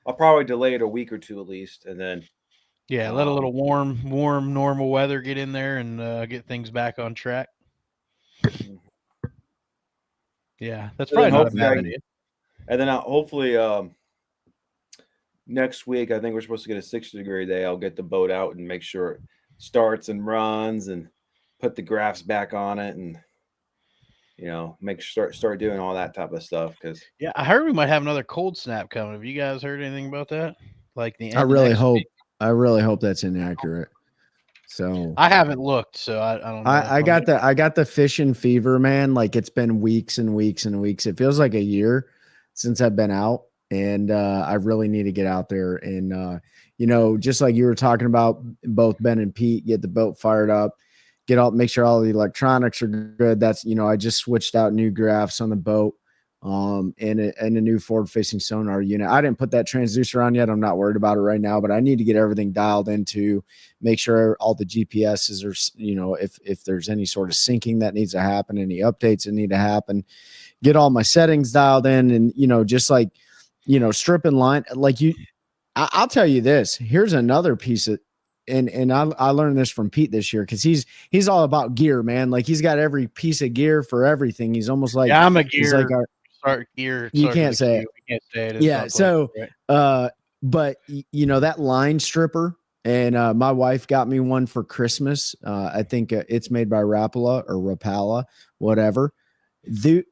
I'll probably delay it a week or two at least, and then. Yeah, let a little warm, normal weather get in there and get things back on track. Yeah, that's probably not a bad idea. And then hopefully next week, I think we're supposed to get a 60-degree day. I'll get the boat out and make sure it starts and runs and put the graphs back on it and, start doing all that type of stuff. Because I heard we might have another cold snap coming. Have you guys heard anything about that? Like I really hope that's inaccurate. So I haven't looked, so I don't know. I got the fishing fever, man. Like, it's been weeks and weeks and weeks. It feels like a year since I've been out, and I really need to get out there and just like you were talking about, both Ben and Pete, get the boat fired up, make sure all the electronics are good. That's I just switched out new graphs on the boat, and a new forward-facing sonar unit. I didn't put that transducer on yet. I'm not worried about it right now, but I need to get everything dialed into, make sure all the GPSs are, if there's any sort of syncing that needs to happen, any updates that need to happen, get all my settings dialed in, and just like stripping line. Like I'll tell you this. Here's another piece of. And I learned this from Pete this year, because he's all about gear, man. Like, he's got every piece of gear for everything. He's almost like, I'm a gear. He's like gear. You can't say it. You can't say it. Yeah. So, right. But that line stripper, and my wife got me one for Christmas. I think it's made by Rapala, whatever.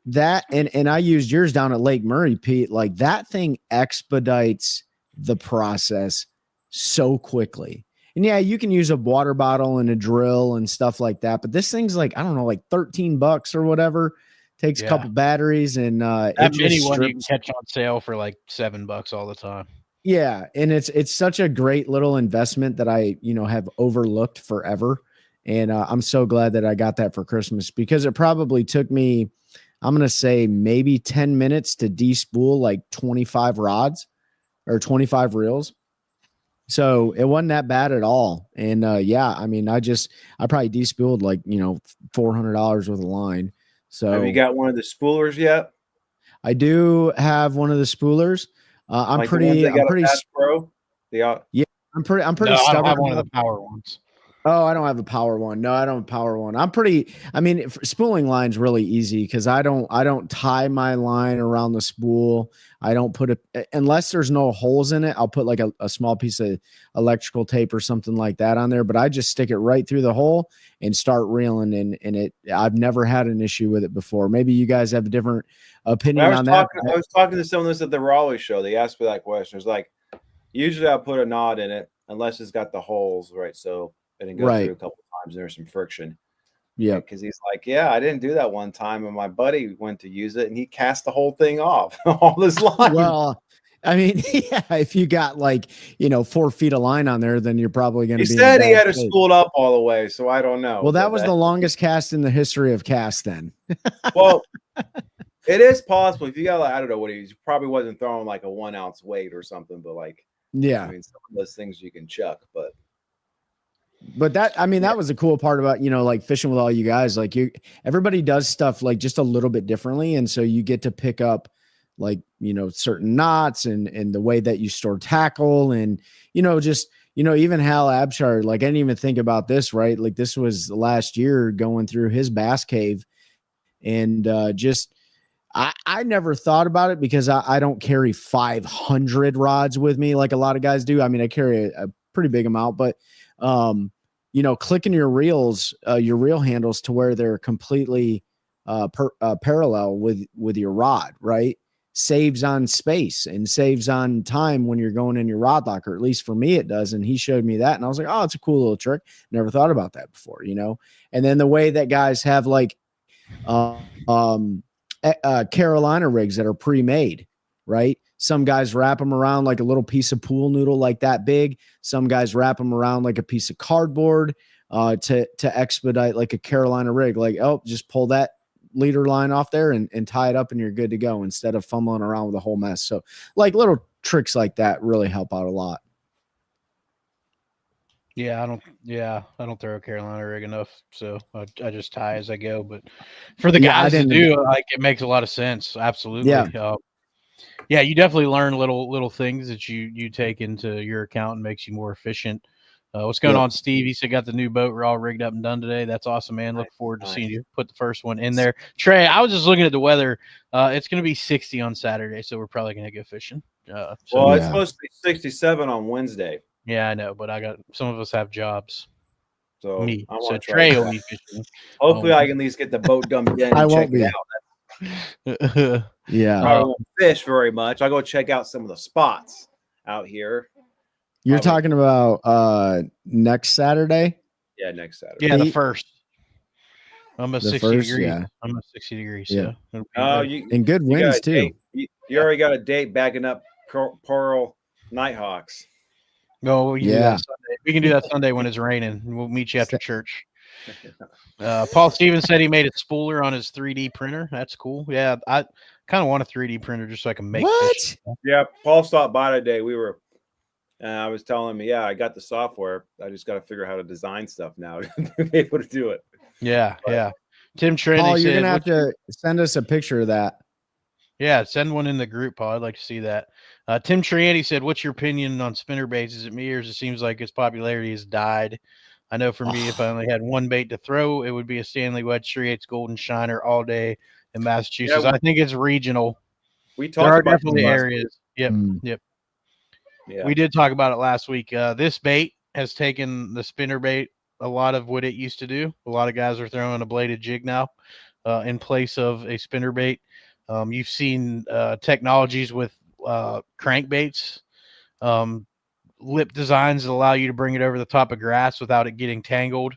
That and I used yours down at Lake Murray, Pete. Like, that thing expedites the process so quickly. And yeah, you can use a water bottle and a drill and stuff like that, but this thing's like, I don't know, like $13 or whatever Takes a Yeah. couple batteries, and That it just mini one you can strips. catch on sale for like $7 all the time. Yeah, and it's such a great little investment that I have overlooked forever, and I'm so glad that I got that for Christmas because it probably took me, I'm gonna say maybe 10 minutes to despool like 25 rods or 25 reels. So it wasn't that bad at all. And yeah, I mean, I probably despooled like $400 worth of line. Have you So got one of the spoolers yet? I do have one of the spoolers. I'm Like the ones that I'm got a pretty Bass Pro? The yeah, I'm pretty No, I don't stubborn. have one of the power ones. Oh, I don't have a power one. No, I don't have a power one. I mean, spooling line's really easy because I don't tie my line around the spool. I don't put it unless there's no holes in it. I'll put like a small piece of electrical tape or something like that on there, but I just stick it right through the hole and start reeling and I've never had an issue with it before. Maybe you guys have a different opinion on that. I was talking to someone else at the Raleigh show. They asked me that question. It's like, usually I'll put a knot in it unless it's got the holes, right? So it didn't go through a couple of times and there's some friction. Yeah. Because he's like, yeah, I didn't do that one time. And my buddy went to use it and he cast the whole thing off, all this line. Well, I mean, yeah, if you got 4 feet of line on there, then you're probably going to be. He said he had to spool it up all the way. So I don't know. Well, that was the longest cast in the history of cast then. Well, it is possible. If you got, I don't know what he probably wasn't throwing like a 1 ounce weight or something, but yeah, I mean, some of those things you can chuck, but that was the cool part about, fishing with all you guys. Everybody does stuff just a little bit differently. And so you get to pick up certain knots and the way that you store tackle and, even Hal Abshire, I didn't even think about this, right? This was last year going through his bass cave and I never thought about it because I don't carry 500 rods with me like a lot of guys do. I mean, I carry a pretty big amount, but clicking your reels, your reel handles to where they're completely parallel with your rod, right? Saves on space and saves on time when you're going in your rod locker. At least for me, it does. And he showed me that, and I was like, oh, it's a cool little trick. Never thought about that before, And then the way that guys have Carolina rigs that are pre-made, right? Some guys wrap them around like a little piece of pool noodle, like that big. Some guys wrap them around like a piece of cardboard to expedite like a Carolina rig. Just pull that leader line off there and tie it up and you're good to go instead of fumbling around with a whole mess. So little tricks like that really help out a lot. Yeah, I don't throw a Carolina rig enough, so I just tie as I go. But for the guys to do, it makes a lot of sense. Absolutely. Yeah, you definitely learn little things that you take into your account and makes you more efficient. What's going on, Steve? He said got the new boat. We're all rigged up and done today. That's awesome, man. Look forward to seeing you put the first one in there. Trey, I was just looking at the weather. It's going to be 60 on Saturday, so we're probably going to go fishing. It's supposed to be 67 on Wednesday. Yeah, I know, but some of us have jobs. So me. I So Trey will be fishing. Hopefully, I can at least get the boat dumped in. I check won't be. It out. Yeah, I won't fish very much. I'll go check out some of the spots out here. You're talking about next Saturday? Yeah, next Saturday. Yeah, the first. Almost 60 first, degrees. yeah. Almost 60 degrees. Yeah. So And good winds too. You already got a date bagging up Pearl Nighthawks. No, we can do that Sunday. We can do that Sunday when it's raining. We'll meet you after church. Paul Stevens said he made a spooler on his 3D printer. That's cool. Yeah, I kind of want a 3D printer just so I can make fish. Yeah, Paul stopped by today. I was telling him, I got the software. I just got to figure out how to design stuff now to be able to do it. Yeah, yeah. Tim Trinity Paul, you're said, gonna have to send us a picture of that. Yeah, send one in the group, Paul. I'd like to see that. Tim Trianti said, what's your opinion on spinner baits? Is it me or it seems like its popularity has died? I know for me, if I only had one bait to throw, it would be a Stanley Wedge 3/8 Golden Shiner all day in Massachusetts. I think it's regional. We talked there are about definitely areas. Yep. Yeah. We did talk about it last week. This bait has taken the spinner bait a lot of what it used to do. A lot of guys are throwing a bladed jig now in place of a spinner bait. You've seen technologies with crankbaits, lip designs that allow you to bring it over the top of grass without it getting tangled.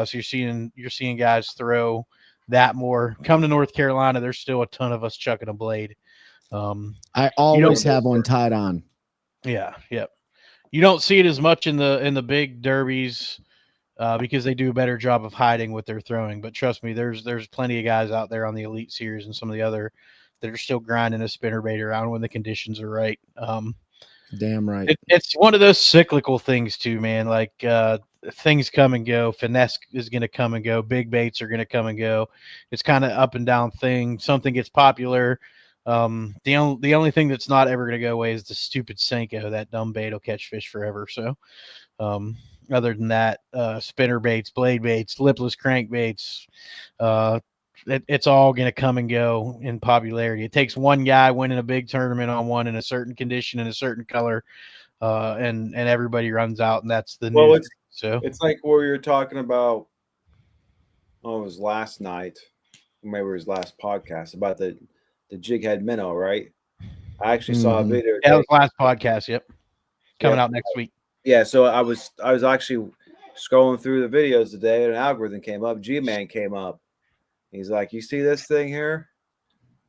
So you're seeing guys throw that more. Come to North Carolina, there's still a ton of us chucking a blade. I always have one tied on. Yeah, yep. You don't see it as much in the big derbies because they do a better job of hiding what they're throwing. But trust me, there's plenty of guys out there on the Elite Series and some of the other that are still grinding a spinnerbait around when the conditions are right. Damn right. It's one of those cyclical things too, man. Like things come and go. Finesse is going to come and go. Big baits are going to come and go. It's kind of up and down thing. Something gets popular. The only thing that's not ever going to go away is the stupid Senko. That dumb bait will catch fish forever. So, other than that, spinner baits, blade baits, lipless crankbaits, it's all going to come and go in popularity. It takes one guy winning a big tournament on one in a certain condition in a certain color, and everybody runs out, and that's the Well, news. So it's like what we were talking about. Oh, it was last night, maybe it was last podcast about the jig head minnow, right? I actually saw a video. that was last podcast. Yep, coming Yep. out next week. Yeah, so I was actually scrolling through the videos today, and an algorithm came up. G-Man came up. He's like, "You see this thing here?"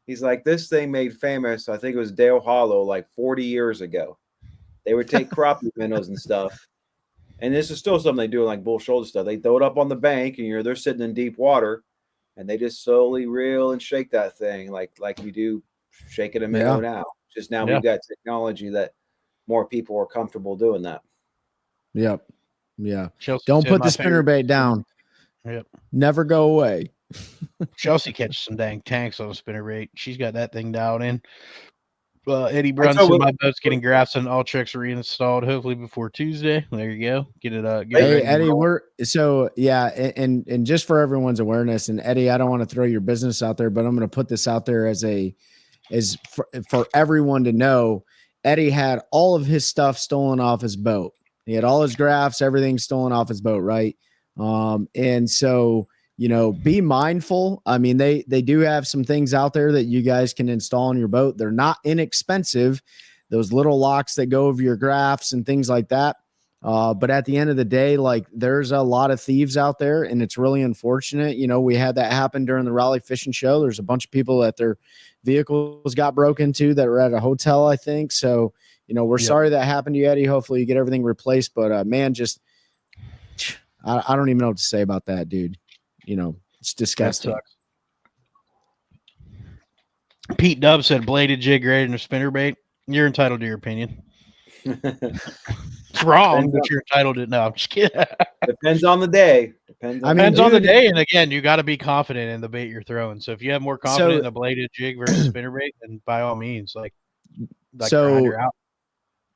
He's like, "This thing made famous. I think it was Dale Hollow, like 40 years ago. They would take crappie minnows and stuff, and this is still something they do, like bull shoulder stuff. They throw it up on the bank, and they're sitting in deep water, and they just slowly reel and shake that thing like you do shaking a minnow now. Just now we've got technology that more people are comfortable doing that." Yep. Yeah. Chelsea Don't said put my the spinnerbait down. Yep. Never go away. Chelsea catches some dang tanks on a spinnerbait. She's got that thing dialed in. Eddie Brunson, my boat's getting graphs and all tricks reinstalled hopefully before Tuesday. There you go. Get it Hey, ready. Eddie, and just for everyone's awareness, and Eddie, I don't want to throw your business out there, but I'm going to put this out there for everyone to know. Eddie had all of his stuff stolen off his boat. He had all his graphs, everything stolen off his boat, right? And so, be mindful. I mean, they do have some things out there that you guys can install on your boat. They're not inexpensive. Those little locks that go over your graphs and things like that. But at the end of the day, like there's a lot of thieves out there, and it's really unfortunate. We had that happen during the Raleigh Fishing Show. There's a bunch of people that their vehicles got broken into that were at a hotel, I think. So, we're sorry that happened to you, Eddie. Hopefully you get everything replaced. But man, just I don't even know what to say about that, dude. It's disgusting. Pete Dub said bladed jig greater than a spinnerbait. You're entitled to your opinion. It's wrong, but you're entitled to. No, I'm just kidding. Depends on the day. Depends on the day, and again, you got to be confident in the bait you're throwing. So if you have more confidence in a bladed jig versus spinnerbait, then by all means, like grind her out.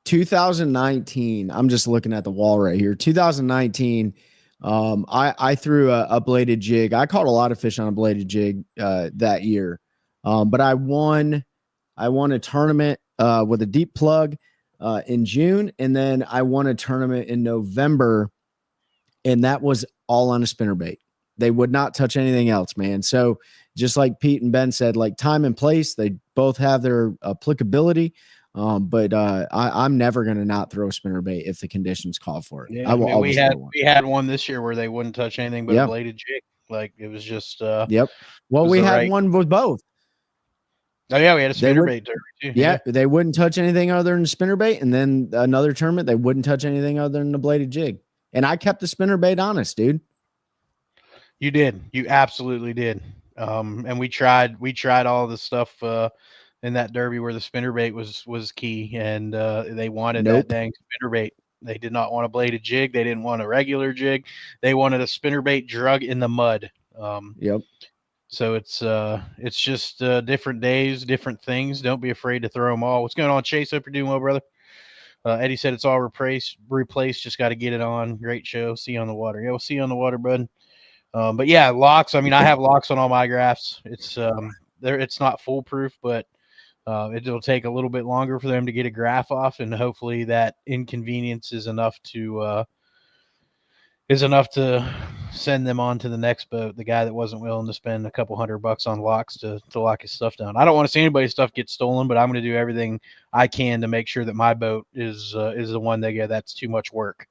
2019. I'm just looking at the wall right here. 2019. I threw a bladed jig. I caught a lot of fish on a bladed jig that year, but I won a tournament with a deep plug in June, and then I won a tournament in November, and that was all on a spinnerbait. They would not touch anything else, man. So just like Pete and Ben said, like time and place, they both have their applicability. But I'm never going to not throw a spinnerbait if the conditions call for it. Yeah, we had one this year where they wouldn't touch anything but a bladed jig. Like it was just Yep. Well, we had one with both. Oh yeah, we had a spinnerbait too. Yeah, they wouldn't touch anything other than spinnerbait, and then another tournament they wouldn't touch anything other than the bladed jig. And I kept the spinnerbait honest, dude. You did. You absolutely did. And we tried all the stuff in that derby where the spinnerbait was key, and they wanted that dang spinnerbait. They did not want a bladed jig. They didn't want a regular jig. They wanted a spinnerbait drug in the mud. Yep. So it's just different days, different things. Don't be afraid to throw them all. What's going on, Chase? Hope you're doing well, brother. Eddie said it's all replaced. Just got to get it on. Great show. See you on the water. Yeah, we'll see you on the water, bud. But yeah, locks. I mean, I have locks on all my graphs. It's not foolproof, but it'll take a little bit longer for them to get a graph off, and hopefully that inconvenience is enough to send them on to the next boat. The guy that wasn't willing to spend a couple $100 on locks to lock his stuff down. I don't want to see anybody's stuff get stolen, but I'm going to do everything I can to make sure that my boat is the one that's too much work.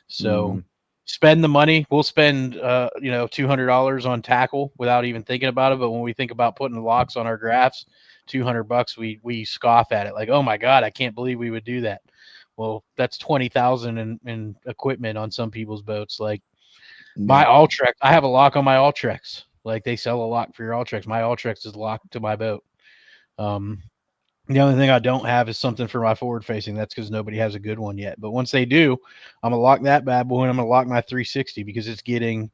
So spend the money. We'll spend $200 on tackle without even thinking about it. But when we think about putting the locks on our graphs, $200, we scoff at it like, oh my God, I can't believe we would do that. Well, that's $20,000 in equipment on some people's boats. Like my Ultrex, I have a lock on my Ultrex. Like they sell a lock for your Ultrex. My Ultrex is locked to my boat. The only thing I don't have is something for my forward facing. That's because nobody has a good one yet. But once they do, I'm gonna lock that bad boy and I'm gonna lock my 360 because it's getting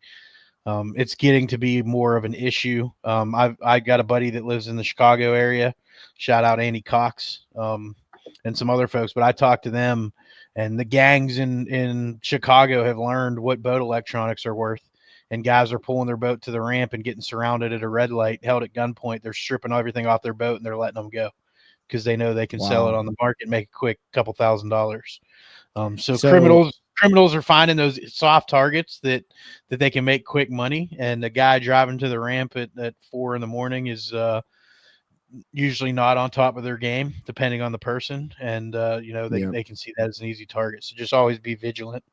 to be more of an issue. I got a buddy that lives in the Chicago area. Shout out Andy Cox and some other folks. But I talked to them, and the gangs in Chicago have learned what boat electronics are worth. And guys are pulling their boat to the ramp and getting surrounded at a red light, held at gunpoint. They're stripping everything off their boat and they're letting them go because they know they can sell it on the market, make a quick couple $1,000s. So criminals are finding those soft targets that they can make quick money. And the guy driving to the ramp at 4 a.m. is usually not on top of their game, depending on the person. And they can see that as an easy target. So just always be vigilant.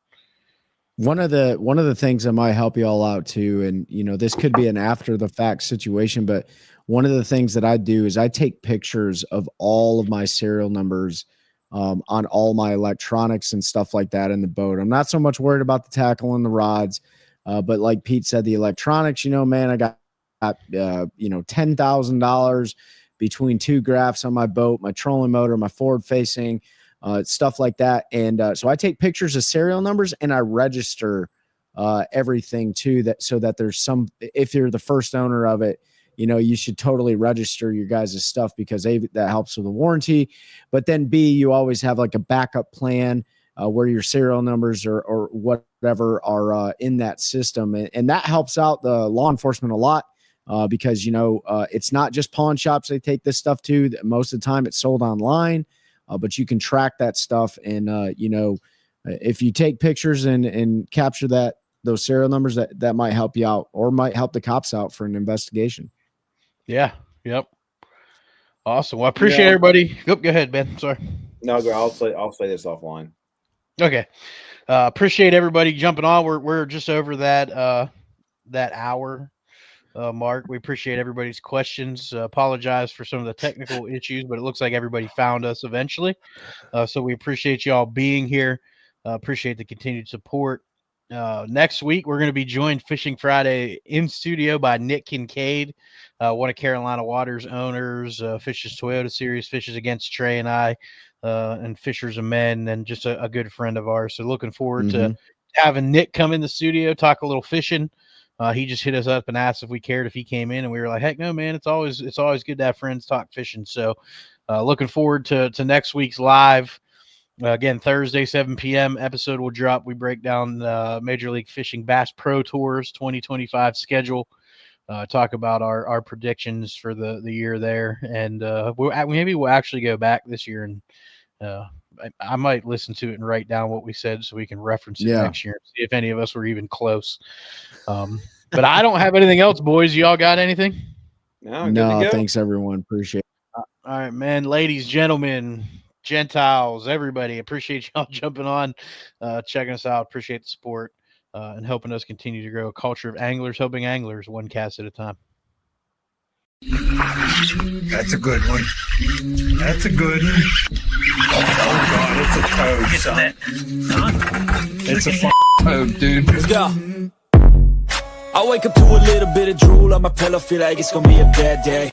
One of the things that might help you all out too, and this could be an after the fact situation, but one of the things that I do is I take pictures of all of my serial numbers on all my electronics and stuff like that in the boat. I'm not so much worried about the tackle and the rods, but like Pete said, the electronics, man, I got $10,000 between 2 graphs on my boat, my trolling motor, my forward facing, stuff like that. And so I take pictures of serial numbers and I register everything too, so that there's some, if you're the first owner of it, you should totally register your guys' stuff because that helps with the warranty. But then B, you always have like a backup plan where your serial numbers or whatever are in that system. And that helps out the law enforcement a lot because, it's not just pawn shops they take this stuff to. Most of the time it's sold online. But you can track that stuff. And, if you take pictures and capture those serial numbers, that might help you out or might help the cops out for an investigation. Yeah. Yep. Awesome. Well, I appreciate everybody. Go ahead, Ben. Sorry. No, I'll say this offline. Okay. Appreciate everybody jumping on. We're just over that hour mark. We appreciate everybody's questions. Apologize for some of the technical issues, but it looks like everybody found us eventually. So we appreciate you all being here. Appreciate the continued support. Next week, we're going to be joined Fishing Friday in studio by Nick Kincaid, one of Carolina Waters owners, fishes Toyota Series, fishes against Trey and I, and Fishers of Men, and just a good friend of ours. So looking forward to having Nick come in the studio, talk a little fishing. He just hit us up and asked if we cared if he came in, and we were like, heck no, man, it's always good to have friends talk fishing. So looking forward to next week's live. Again, Thursday, 7 p.m. episode will drop. We break down Major League Fishing Bass Pro Tours 2025 schedule, talk about our predictions for the year there. And maybe we'll actually go back this year and I might listen to it and write down what we said so we can reference it next year and see if any of us were even close. But I don't have anything else, boys. You all got anything? No, thanks everyone. Appreciate it. All right, man. Ladies, gentlemen, Gentiles, everybody, appreciate y'all jumping on, checking us out. Appreciate the support and helping us continue to grow a culture of anglers helping anglers one cast at a time. That's a good one. That's a good one. Oh God, it's a toad, son. It's a toad, dude. Let's go. I wake up to a little bit of drool on my pillow, feel like it's gonna be a bad day.